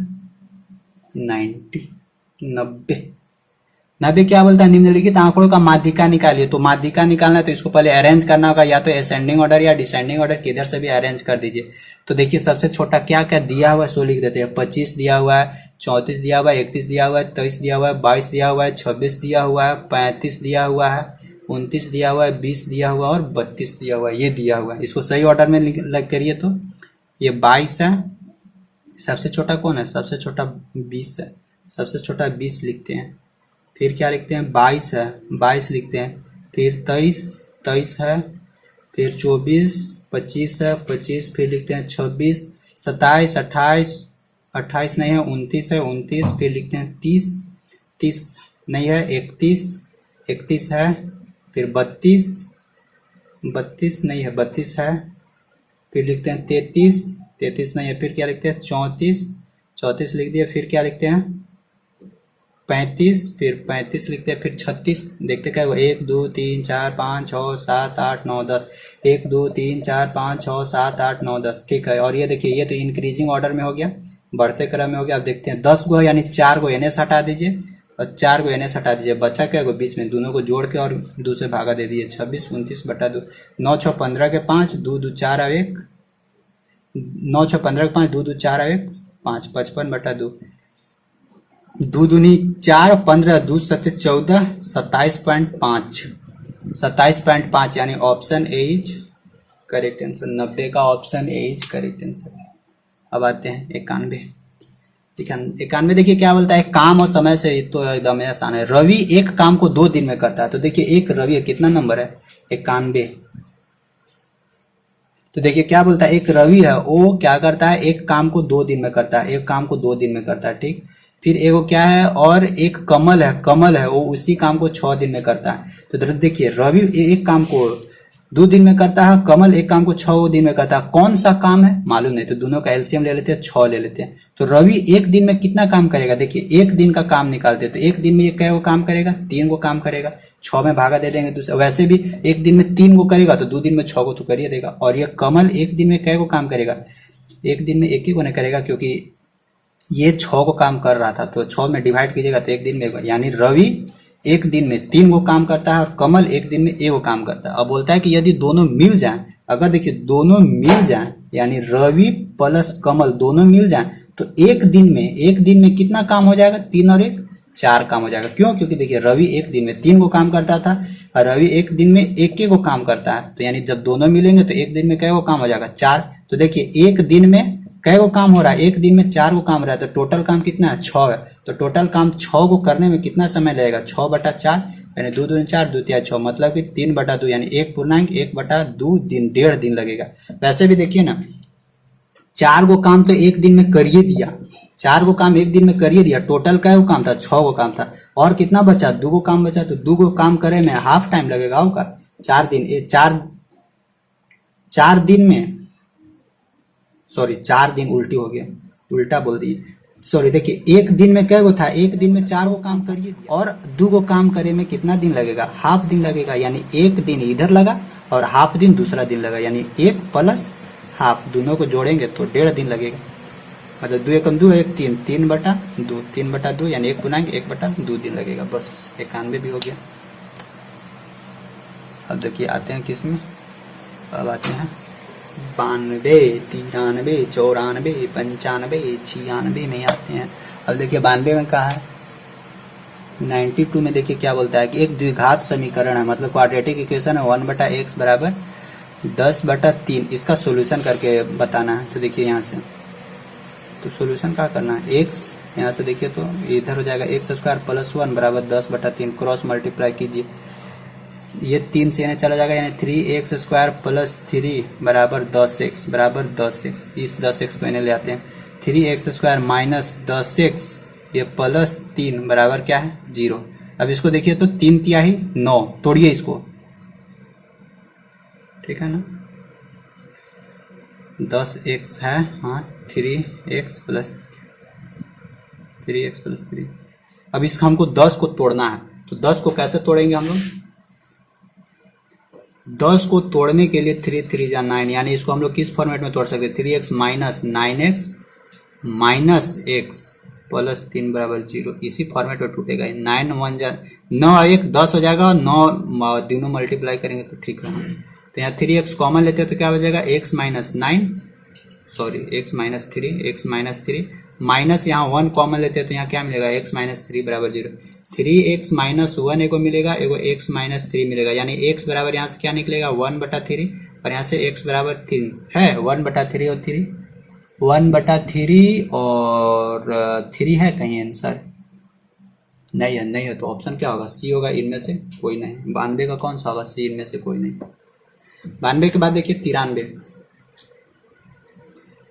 90 क्या बोलता है निम्नलिखित आंकड़ों का माध्यिका निकालिए। तो माध्यिका निकालना है तो इसको पहले अरेंज करना होगा, या तो असेंडिंग ऑर्डर या डिसेंडिंग ऑर्डर किधर से भी अरेंज कर दीजिए। तो देखिए सबसे छोटा क्या क्या दिया हुआ है सो लिख देते हैं, 25 दिया हुआ है, 34 दिया हुआ है, 31 दिया हुआ है, 23 दिया हुआ है, 22 दिया हुआ है, 26 दिया हुआ है, 35 दिया हुआ है, 29 दिया हुआ है, 20 दिया हुआ है और 32 दिया हुआ है, ये दिया हुआ है। इसको सही ऑर्डर में करिए तो ये 22 है, सबसे छोटा कौन है सबसे छोटा 20 है, सबसे छोटा 20 लिखते हैं, फिर क्या लिखते हैं 22 है 22 लिखते हैं, फिर 23 है, फिर 24 25 है 25, फिर लिखते हैं 26 27 28 नहीं है 29 है 29, फिर लिखते हैं 30 नहीं है 31 है, फिर 32 नहीं है 32 है, फिर लिखते हैं 33 नहीं है, फिर क्या लिखते हैं 34 लिख दिए, फिर क्या लिखते हैं 35, फिर 35 लिखते हैं, फिर 36 देखते क्या होगा, 1 2 3 4 5 6 7 8 9 10, 1 2 3 4 5 6 7 8 9 10, ठीक है। और ये देखिए ये तो इंक्रीजिंग ऑर्डर में हो गया, बढ़ते क्रम में हो गया। अब देखते हैं 10 गो यानी 4 गो एनएस हटा दीजिए और 4 गो एनएस हटा दीजिए, बचा क्या गो बीच में, दोनों को जोड़ के और 2 से भागा दे दिए, 26 29 बटा 2, 9 6 15 के 5, 2 2 4 और 1, 9 6 15 के 5, 2 2 4 और 1 5, 55 बटा 2, 2 दूनी 4, 15 2 7 14, 27.5, 27.5 यानी option A is correct answer. 90 का option A is correct answer. अब आते हैं 91, ठीक है। 91 देखिए क्या बोलता है, काम और समय से तो एकदम आसान है। रवि एक काम को 2 दिन में करता है, तो देखिए एक रवि कितना नंबर है, 91। तो देखिए क्या बोलता है, एक रवि है वो क्या करता है, एक काम को 2 दिन में करता है, एक काम को 2 दिन में करता है, ठीक। फिर एगो क्या है, और एक कमल है, कमल है वो उसी काम को 6 दिन में करता है। तो देखिए रवि एक काम को 2 दिन में करता है, कमल एक काम को 6 दिन में करता है, कौन सा काम है मालूम नहीं, तो दोनों का एलसीएम ले लेते हैं, 6 ले लेते हैं। तो रवि एक दिन में कितना काम करेगा, देखिए एक दिन का काम निकालते हैं, तो एक दिन में ये कै गो काम करेगा, 3 गो काम करेगा, 6 में भागा दे देंगे दूसरा। वैसे भी एक दिन में 3 गो करेगा तो 2 दिन में 6 गो तो करिए देगा। और ये कमल एक दिन में कै गो काम करेगा, एक दिन में एक ही को नहीं करेगा, क्योंकि ये 6 को काम कर रहा था, तो 6 में डिवाइड कीजिएगा तो एक दिन में, यानी रवि एक दिन में 3 गो काम करता है और कमल एक दिन में 1 गो काम करता है। अब बोलता है कि यदि दोनों मिल जाएं, अगर देखिए दोनों मिल जाएं यानी रवि प्लस कमल दोनों मिल जाएं, तो एक दिन में कितना काम हो जाएगा, 3 और 1 4 काम हो जाएगा। क्यों, क्योंकि देखिए रवि एक दिन में 3 गो काम करता था और रवि एक दिन में 1 गो काम करता है, तो यानी जब दोनों मिलेंगे तो एक दिन में कै गो काम हो जाएगा, 4। तो देखिए एक दिन में कै गो काम हो रहा है, एक दिन में 4 गो काम रहा है, तो टोटल काम कितना है, 6 है। तो टोटल काम 6 को करने में कितना समय लगेगा, 6 बटा 4 यानी 2 दूनी 4, 2 तिया 6, मतलब कि 3 बटा 2 यानी 1 बटा 2 दिन, 1.5 दिन लगेगा। वैसे भी देखिए ना, 4 गो काम तो एक दिन में करिए दिया, 4 गो काम एक दिन में करिए दिया, टोटल कै गो काम था, 6 गो काम था, और कितना बचा, 2 गो काम बचा, तो 2 गो काम करे में हाफ टाइम लगेगा होगा, 4 दिन, 4 दिन में, सॉरी 4 दिन उल्टी हो गया, उल्टा बोल दिए, सॉरी। देखिए एक दिन में कै गो था, एक दिन में 4 गो काम करिए और 2 गो काम करे में कितना दिन लगेगा, हाफ दिन लगेगा, यानी एक दिन इधर लगा और हाफ दिन दूसरा दिन लगा, यानी 1 प्लस हाफ, दोनों को जोड़ेंगे तो 1.5 दिन लगेगा। मतलब 2 एकम 2 1 3, 3 बटा 2, 3 बटा 2 यानी 1 गुना 1 बटा 2 दिन लगेगा। बस 91 भी हो गया। अब देखिए आते हैं किस में, अब आते हैं 92, 93, 94, 95, 96 में आते हैं। अब देखिए 92 में कहा है, 92 में देखिए क्या बोलता है कि एक द्विघात समीकरण है, मतलब क्वाड्रेटिक इक्वेशन है, 1 बटा x बराबर 10 बटा 3, इसका सोल्यूशन करके बताना है। तो देखिए यहाँ से तो सोल्यूशन क्या करना है, x यहाँ से देखिए तो इधर हो जाएगा x स्क्वायर प्लस 1 बराबर 10 बटा 3, क्रॉस मल्टीप्लाई कीजिए, ये 3 से चला जाएगा, यानी 3x स्क्वायर प्लस 3 बराबर 10x बराबर 10x, इस 10x को इन्हें ले आते हैं, 3x स्क्वायर माइनस 10x ये प्लस 3 बराबर क्या है 0। अब इसको देखिए तो 3 तिहाई 9, तोड़िए इसको, ठीक है ना, 10x है, हाँ 3x प्लस 3। अब इसका हमको 10 को तोड़ना है, तो 10 को कैसे तोड़ेंगे हम लोग, 10 को तोड़ने के लिए 3 3 जा 9, यानी इसको हम लोग किस फॉर्मेट में तोड़ सकते हैं, 3x minus 9x minus x plus 3 बराबर 0, इसी फॉर्मेट में टूटेगा। 9 1 जा 9 1 10 हो जाएगा, 9 तीनों मल्टीप्लाई करेंगे तो ठीक है। तो यहाँ 3x कॉमन लेते हैं तो क्या हो जाएगा, x minus 9, sorry x minus 3 minus यहाँ 1 कॉमन लेते हैं तो यहाँ क्या मिलेगा, x माइनस 3 बराबर 0, 3x माइनस 1 एगो मिलेगा, एगो x माइनस 3 मिलेगा, यानी x बराबर यहाँ से क्या निकलेगा 1 बटा 3 और यहाँ से x बराबर 3 है, 1 बटा 3 और 3, 1 बटा 3 और 3 है कहीं आंसर, नहीं है, नहीं है तो ऑप्शन क्या होगा, सी होगा, इनमें से कोई नहीं। 92 का कौन सा होगा, सी, इनमें से कोई नहीं। 92 के बाद देखिए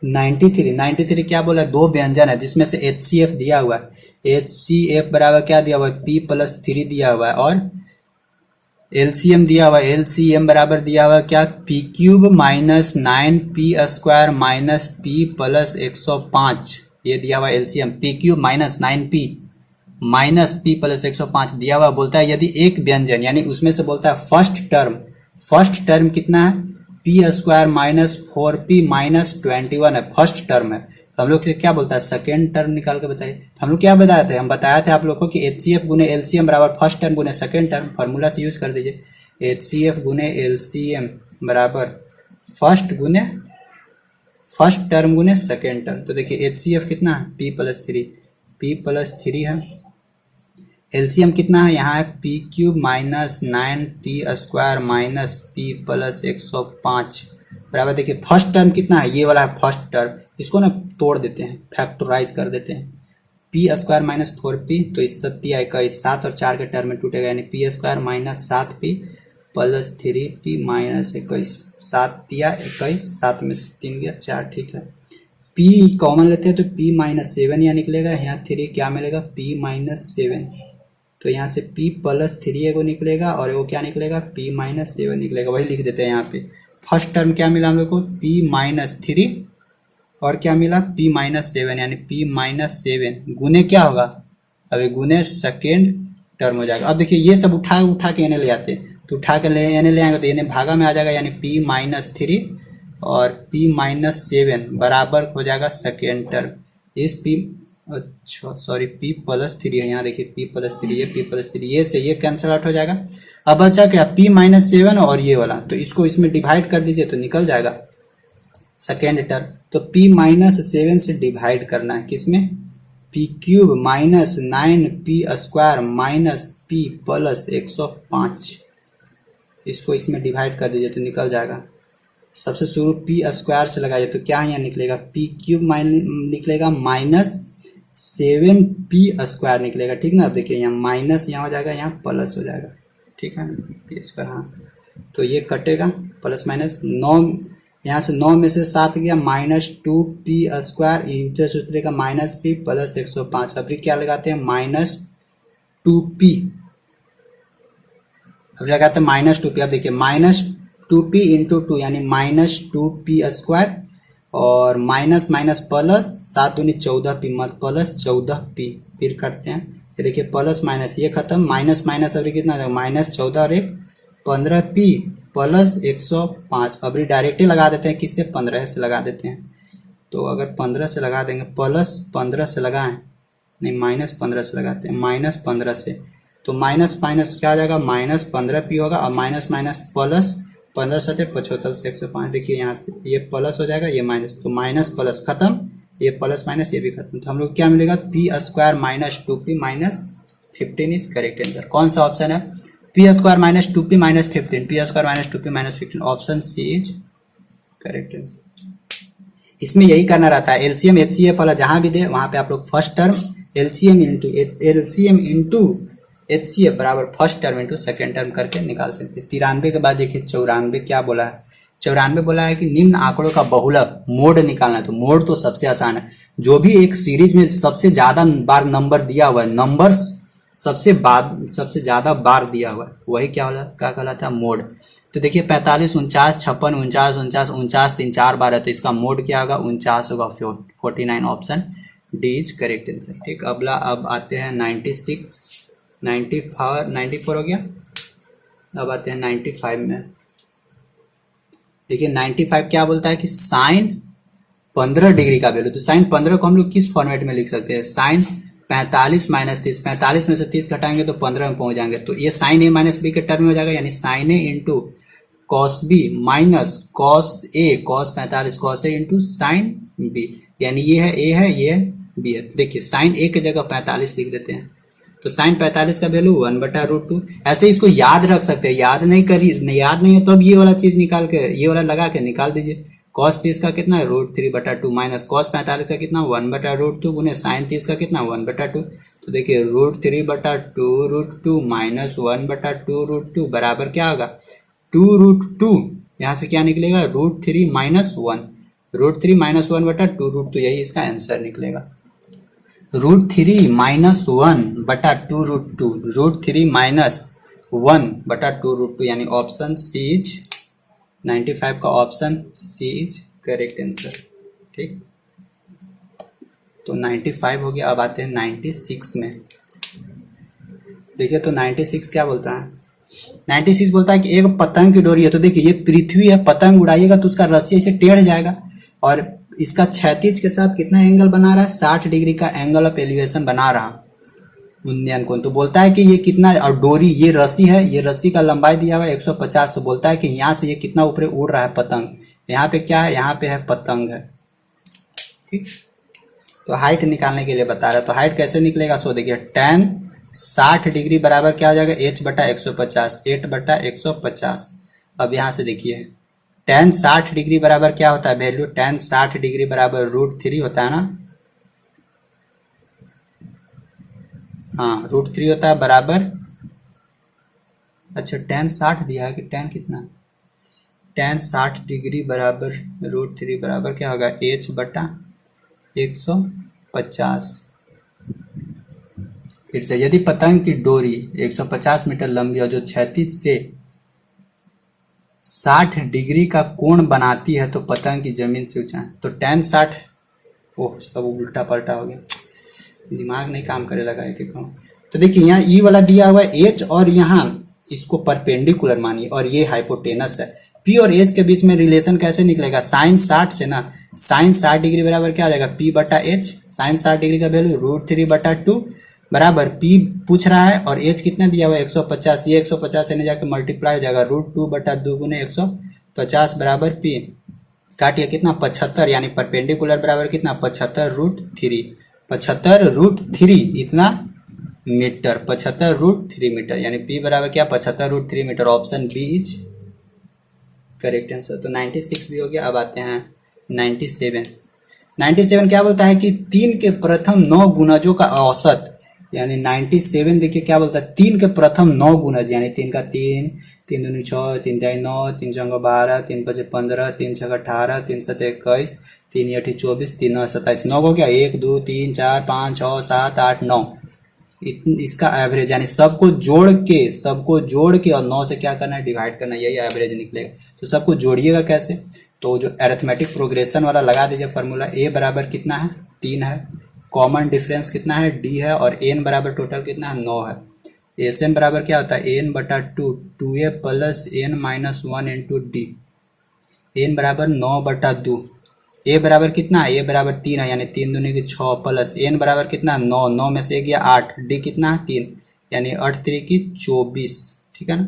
93, 93 क्या बोला, 2 व्यंजन है जिसमें से HCF दिया हुआ है, HCF बराबर क्या दिया हुआ है, P प्लस 3 दिया हुआ है, और LCM दिया हुआ है, LCM बराबर दिया हुआ है क्या, P cube minus 9P square minus P plus 105, ये दिया हुआ है LCM, P cube minus 9P minus P plus 105 दिया हुआ, बोलता है यदि एक व्यंजन यानी उसमें से बोलता है फर्स्ट टर्म कितना है, P square minus 4p minus 21 है, फर्स्ट टर्म है। तो हम लोग से क्या बोलता है, सेकेंड टर्म निकाल के बताइए। तो हम लोग क्या बताए थे, हम बताया थे आप लोग को कि एचसीएफ गुने एलसीएम बराबर फर्स्ट टर्म गुने सेकेंड टर्म, फॉर्मूला से यूज कर दीजिए। एचसीएफ गुने एलसीएम बराबर फर्स्ट टर्म गुने सेकेंड टर्म। तो देखिए एचसीएफ कितना है, p+3 है। एलसीएम कितना है, यहाँ है p³ minus 9p square minus p plus 105 बराबर। देखिए फर्स्ट टर्म कितना है, ये वाला है फर्स्ट टर्म, इसको ना तोड़ देते हैं, फैक्टराइज कर देते हैं। पी स्क्वायर माइनस 4p, तो इस 7 7 और 4 के टर्म में टूटेगा, यानी P square minus 7p plus 3p minus 21, 7 7 में से 3 गया 4, ठीक है। p कॉमन लेते हैं तो p माइनस 7 यहाँ निकलेगा, यहाँ 3 क्या मिलेगा, p माइनस 7। तो यहाँ से p प्लस 3 एगो निकलेगा और एगो क्या निकलेगा, p माइनस 7 निकलेगा, वही लिख देते हैं यहाँ पे। फर्स्ट टर्म क्या मिला हम लोग को, p माइनस 3 और क्या मिला, p माइनस 7, यानी p माइनस 7 गुने क्या होगा, अभी गुने सेकेंड टर्म हो जाएगा। अब देखिए ये सब उठा के इन्हें ले आते हैं, तो उठा के इन्हें ले आएंगे तो इन्हें भागा में आ जाएगा, यानी p माइनस 3 और p माइनस 7 बराबर हो जाएगा सेकेंड टर्म। इस p p प्लस 3 है, यहाँ देखिए p प्लस 3, ये p प्लस 3, ये से ये कैंसिल आउट हो जाएगा। अब बचा क्या, p माइनस 7 और ये वाला, तो इसको इसमें डिवाइड कर दीजिए तो निकल जाएगा सेकेंड टर्म। तो p माइनस 7 से डिवाइड करना है किसमें, p³ minus 9p square minus p plus 105, इसको इसमें डिवाइड कर दीजिए तो निकल जाएगा। सबसे शुरू p स्क्वायर से लगाइए तो क्या यहाँ निकलेगा, p³ निकलेगा माइनस 7p स्क्वायर निकलेगा, ठीक ना। अब देखिए यहाँ माइनस यहाँ हो जाएगा, यहाँ प्लस हो जाएगा, ठीक है, p स्क्वायर, हाँ। तो ये कटेगा प्लस माइनस 9, यहाँ से 9 में से 7 गया, माइनस 2p स्क्वायर, इधर से उतरेगा माइनस p प्लस 105। अभी क्या लगाते हैं, माइनस 2p, अब लगाते हैं माइनस 2p। अब देखिए माइनस 2p इंटू 2 यानी माइनस 2p स्क्वायर और माइनस माइनस प्लस 7 दूनी 14p मत प्लस 14p, फिर करते हैं, ये देखिए प्लस माइनस ये खत्म, माइनस माइनस अभी कितना जाएगा, माइनस 14 और 1 15p प्लस 105। अभी डायरेक्टली लगा देते हैं, किससे, 15 से लगा देते हैं। तो अगर 15 से लगा देंगे, प्लस 15 से लगाएं, नहीं माइनस 15 से लगाते हैं, माइनस 15 से, तो माइनस माइनस क्या आ जाएगा, माइनस 15p होगा, और माइनस माइनस प्लस 15 7 75 से 105। देखिए यहाँ से ये प्लस हो जाएगा, ये माइनस, तो माइनस प्लस खत्म, ये प्लस माइनस ये भी खत्म। तो हम लोग क्या मिलेगा, p square minus 2p minus 15 is correct answer. कौन सा ऑप्शन है, p square minus 2p minus 15, p square minus 2p minus 15, option C is correct answer. इसमें यही करना रहता है, एलसीएम एचसीएफ वाला जहां भी दे वहां पे आप लोग first term LCM into HCF बराबर first term into second term करके निकाल सकते हैं। 93 के बाद देखिए 94 क्या बोला है, 94 बोला है कि निम्न आंकड़ों का बहुलक मोड निकालना है। तो मोड तो सबसे आसान है, जो भी एक सीरीज में सबसे ज्यादा बार नंबर दिया हुआ है, नंबर सबसे ज्यादा बार दिया हुआ है, वही क्या कहलाता है, मोड। तो देखिए 45 49 56 49 49 49 3 4 बार है, तो इसका मोड क्या होगा, 49 होगा, 49, option D is correct answer. ठीक, अगला अब आते हैं 96 94 हो गया। अब आते हैं 95 में। देखिए 95 क्या बोलता है कि साइन 15 डिग्री का वैल्यू, तो साइन 15 को हम लोग किस फॉर्मेट में लिख सकते हैं, साइन 45 माइनस 30, 45 में से 30 घटाएंगे तो 15 में पहुंच जाएंगे, तो ये साइन ए माइनस बी के टर्म में हो जाएगा, यानी sin A into cos B minus cos A, cos 45 cos A into sin B, यानी ये है ए है, ये बी है। देखिए साइन ए की जगह 45 लिख देते हैं, तो साइन 45 का वैल्यू 1/√2। ऐसे इसको याद रख सकते हैं, याद नहीं है तो अब ये वाला चीज निकाल के, ये वाला लगा के निकाल दीजिए। कॉस 30 का कितना है, √3/2 माइनस कॉस 45 का कितना 1/√2 गुने साइन 30 का कितना 1/2। तो देखिए √3/2√2 माइनस 1/2√2 बराबर क्या होगा 2√2। यहाँ से क्या निकलेगा √3 माइनस 1, √3 माइनस 1/2√2, यही इसका आंसर निकलेगा। √3 माइनस 1/2√2, √3 माइनस 1/2√2, यानी ऑप्शन सी इज 95 का option C is correct answer. ठीक, तो 95 हो गया। अब आते हैं 96 में। देखिए तो 96 क्या बोलता है, 96 बोलता है कि एक पतंग की डोरी है। तो देखिए ये पृथ्वी है, पतंग उड़ाइएगा तो उसका रस्सी ऐसे टेढ़ जाएगा और इसका क्षैतिज के साथ कितना एंगल बना रहा है, 60 डिग्री का एंगल ऑफ एलिवेशन बना रहा उन्नयन कोण। तो बोलता है कि ये कितना, और डोरी ये रस्सी है, ये रस्सी का लंबाई दिया हुआ है 150। तो बोलता है कि यहाँ से ये कितना ऊपर उड़ रहा है पतंग। यहाँ पे क्या है, यहाँ पे है पतंग है, ठीक। तो हाइट निकालने के लिए बता रहा है, तो हाइट कैसे निकलेगा, सो देखिए tan 60 डिग्री बराबर क्या हो जाएगा, h बटा 150, 8 बटा 150। अब यहाँ से देखिए tan 60 डिग्री बराबर क्या होता है वैल्यू, tan 60 डिग्री बराबर √3 होता है ना, हाँ √3 होता है बराबर, अच्छा tan 60 दिया है कि tan कितना, tan 60 डिग्री बराबर √3 बराबर क्या होगा, h बटा 150। फिर से, यदि पतंग की डोरी 150 मीटर लंबी और जो क्षैतिज से 60 डिग्री का कोण बनाती है तो पतंग की जमीन से ऊंचाई, तो tan 60, ओह सब उल्टा पलटा हो गया, दिमाग नहीं काम करे लगा है कि कहूँ। तो देखिए यहाँ ई वाला दिया हुआ है h और यहाँ इसको परपेंडिकुलर मानिए और ये हाइपोटेनस है। P और H के बीच में रिलेशन कैसे निकलेगा, साइन 60 से ना, साइन 60 डिग्री बराबर क्या आ जाएगा P बटा H, साइन 60 डिग्री का वैल्यू √3 बटा 2 बराबर P पूछ रहा है और H कितना दिया हुआ है 150, ये 150 से जाकर मल्टीप्लाई हो जाएगा √2 बटा 2 गुने 150 बराबर P, काटिए कितना 75, यानी परपेंडिकुलर बराबर कितना 75√3, 75√3 इतना मीटर, 75√3 मीटर, यानी P बराबर क्या 75√3 मीटर। Option B is correct answer. तो 96 भी हो गया। अब आते हैं 97। 97 क्या बोलता है कि 3 के प्रथम 9 गुणजों का औसत, यानी 97 देखिए क्या बोलता है, 3 के प्रथम 9 गुणज, यानी 3 का 3, 3 दूनी 6, 3 तिहाई 9, 3 चौका 12, 3 पचे 15, 3 छक्का 18, 3 सत्ते 21, 3 आठी 24, 3 नौ 27, 9 हो गया, 1 2 3 4 5 6 7 8 9, इसका एवरेज, यानी सबको जोड़ के और 9 से क्या करना है डिवाइड करना है, यही एवरेज निकलेगा। तो सबको जोड़िएगा कैसे, तो जो अरिथमेटिक प्रोग्रेशन वाला लगा दीजिए फार्मूला, a बराबर कितना है 3 है, कॉमन डिफरेंस कितना है d है, और n बराबर टोटल कितना है 9 है। एसएम बराबर क्या होता है n बटा 2, 2a plus n minus 1 into D, n बराबर 9 बटा 2, ए बराबर कितना है, ए बराबर 3 है, यानी 3 दूनी की 6 प्लस एन बराबर कितना 9, 9 में से एक गया 8, डी कितना है 3, यानी 8 3 की 24, ठीक है ना।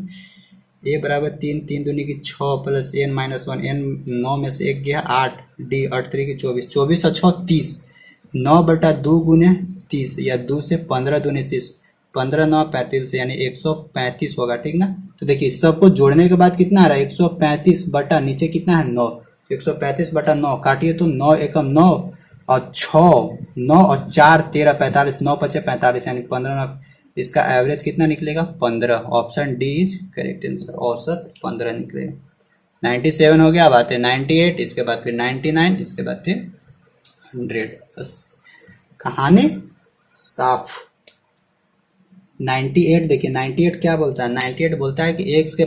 ए बराबर 3, 3 दूनी की 6 प्लस एन माइनस 1, एन 9 में से एक गया 8, डी 8 3 की 24, 24 और 6 30, 9 बटा 2 गुने 30, या 2 से 15 दूनी 30, 15 9 35, यानी 135 होगा, ठीक ना। तो देखिए सबको जोड़ने के बाद कितना आ रहा है 135 बटा नीचे कितना है 9, 135 बटा 9, काटिए तो 9 एकम 9 और 6 9 और 4 13 45, 9 पचे 45, यानी 15 9, इसका एवरेज कितना निकलेगा 15। Option D is correct answer, औसत 15 निकलेगा। 97 हो गया। अब आते हैं 98, इसके बाद फिर 99, इसके बाद फिर 100। बस कहानी साफ। 98 देखिए 98 क्या बोलता है, 98 बोलता है कि x के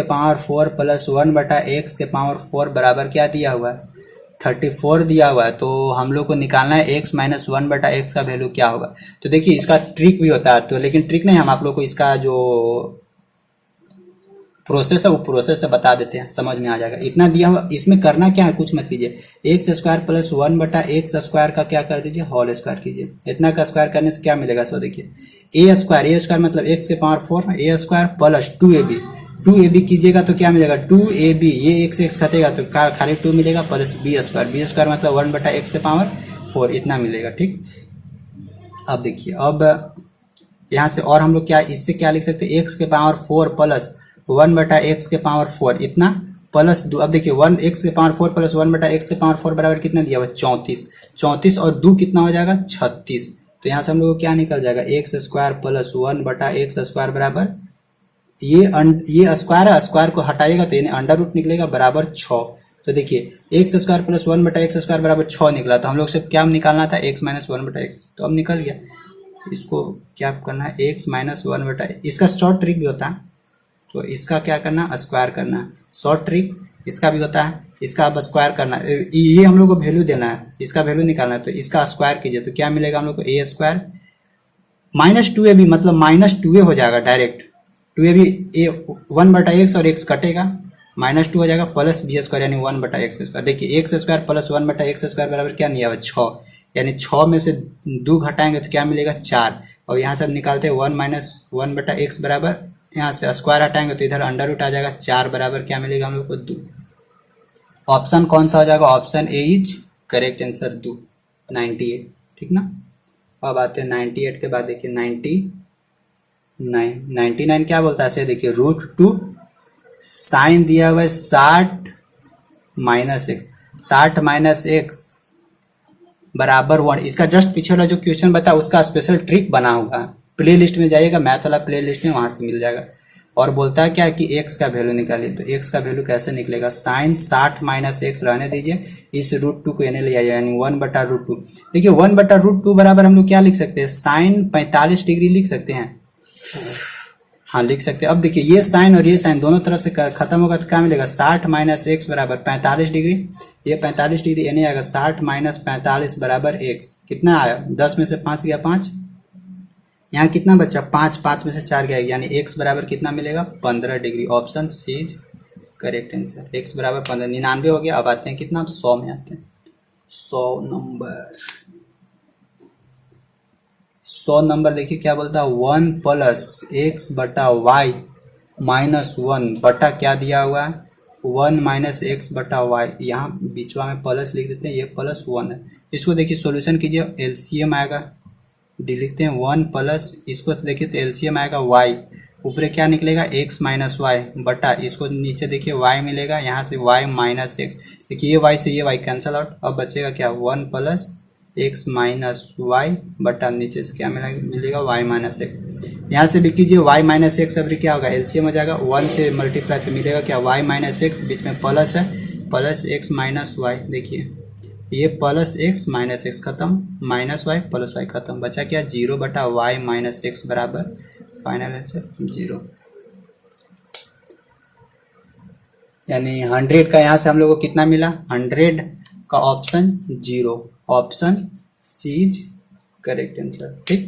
पावर 4 प्लस 1 बटा x के पावर 4 बराबर क्या दिया हुआ है 34 दिया हुआ है। तो हम लोग को निकालना है x माइनस 1 बटा x का वैल्यू क्या होगा। तो देखिए इसका ट्रिक भी होता है, तो लेकिन ट्रिक नहीं, हम आप लोग को इसका जो प्रोसेस है वो प्रोसेस से बता देते हैं, समझ में आ जाएगा। इतना दिया हुआ, इसमें करना क्या है कुछ मत कीजिए, एक्स स्क्वायर प्लस 1 बटा एक्स स्क्वायर का क्या कर दीजिए होल स्क्वायर कीजिए। इतना का स्क्वायर करने से क्या मिलेगा, सो देखिए ए स्क्वायर मतलब एक्स के पावर 4, ए स्क्वायर प्लस 2ab कीजिएगा तो क्या मिलेगा 2ab, ये एक्स एक्स खतेगा तो खाली 2 मिलेगा, प्लस बी स्क्वायर मतलब 1 बटा एक्स के पावर 4, इतना मिलेगा, ठीक। अब देखिए, अब यहाँ से और हम लोग क्या इससे क्या लिख सकते हैं, एक्स के पावर 4 प्लस 1 बटा एक्स के पावर 4 इतना प्लस 2। अब देखिए 1 एक्स के पावर 4 प्लस 1 बटा एक्स के पावर 4 बराबर कितना दिया हुआ 34 और 2 कितना हो जाएगा 36। तो यहाँ से हम लोग को क्या निकल जाएगा एक्स स्क्वायर प्लस 1 बटा एक्स स्क्वायर बराबर ये स्क्वायर को हटाइएगा तो यानी अंडर रूट निकलेगा बराबर 6। तो देखिए एक्स स्क्वायर प्लस 1 बटा एक्स स्क्वायर बराबर 6 निकला। तो हम लोग से क्या निकालना था एक्स माइनस 1 बटा एक्स, तो अब निकल गया। इसको क्या करना है एक्स माइनस 1 बटा, इसका शॉर्ट ट्रिक भी होता है, तो इसका क्या करना स्क्वायर करना है, शॉर्ट ट्रिक इसका भी होता है, इसका अब स्क्वायर करना है। ये हम लोग को वैल्यू देना है, इसका वैल्यू निकालना है, तो इसका स्क्वायर कीजिए तो क्या मिलेगा हम लोग को ए स्क्वायर -2ab मतलब -2a हो जाएगा डायरेक्ट। 2ab ए 1/x और x कटेगा, -2 हो जाएगा प्लस बी स्क्वायर यानी 1/x²। देखिए x स्क्वायर प्लस 1/x² बराबर क्या नहीं है 6, यानी 6 में से 2 घटाएंगे तो क्या मिलेगा 4। और यहाँ से हम निकालते हैं 1 - 1/x बराबर, यहाँ से स्क्वायर हटाएंगे तो इधर अंडर रूट आ जाएगा 4 बराबर क्या मिलेगा हम लोग को 2। ऑप्शन कौन सा हो जाएगा? Option A is correct answer 2, 98। ठीक ना। अब आते हैं 98 के बाद। देखिए 99 क्या बोलता है ऐसे, देखिए √2 साइन दिया हुआ है 60 - x, 60 - x बराबर 1। इसका जस्ट पीछे वाला जो क्वेश्चन बता उसका स्पेशल ट्रिक बना होगा, प्ले लिस्ट में जाइएगा, मैथ वाला प्ले लिस्ट में वहां से मिल जाएगा। और बोलता है क्या कि x का वैल्यू निकालिए, तो x का वैल्यू कैसे निकलेगा? साइन 60 - x रहने दीजिए, इस √2 को यानी ले आइए यानी 1/√2। देखिए 1/√2 बराबर हम लोग क्या लिख सकते हैं? साइन 45 डिग्री लिख सकते हैं। हाँ लिख सकते हैं। अब देखिए ये साइन और ये साइन दोनों तरफ से खत्म होगा तो क्या मिलेगा? 60 - x बराबर 45 डिग्री, ये 45 डिग्री यानी आएगा 60 - 45 बराबर x। कितना आया? 10 में से 5 गया 5, यहाँ कितना बचा? 5, 5 में से 4 गया यानी x बराबर कितना मिलेगा? 15 डिग्री। Option C is correct answer, x बराबर 15। 99 हो गया। अब आते हैं कितना? 100 में आते हैं। 100 नंबर देखिए क्या बोलता है? 1 + x/y - 1 बटा क्या दिया हुआ है? 1 - x/y। यहाँ बीचवा में प्लस लिख देते हैं, ये +1 है। इसको देखिए सोल्यूशन कीजिए, एलसीएम आएगा, डी लिखते हैं 1 प्लस, इसको देखिए तो एलसीएम आएगा y, ऊपर क्या निकलेगा? x - y बटा, इसको नीचे देखिए y मिलेगा, यहाँ से y - x। देखिए ये y से ये y कैंसल आउट, अब बचेगा क्या? 1 + x - y बटा नीचे से क्या मिलेगा? y - x। यहाँ से भी कीजिए y - x, अब क्या होगा? एलसीएम हो जाएगा, 1 से मल्टीप्लाई तो मिलेगा क्या? y - x, बीच में प्लस है, प्लस x - y। देखिए ये प्लस x - x खत्म, -y प्लस y खत्म, बचा क्या? 0/y - x बराबर फाइनल आंसर 0। यानी 100 का यहाँ से हम लोग को कितना मिला? 100 का option 0, option C is correct answer. ठीक।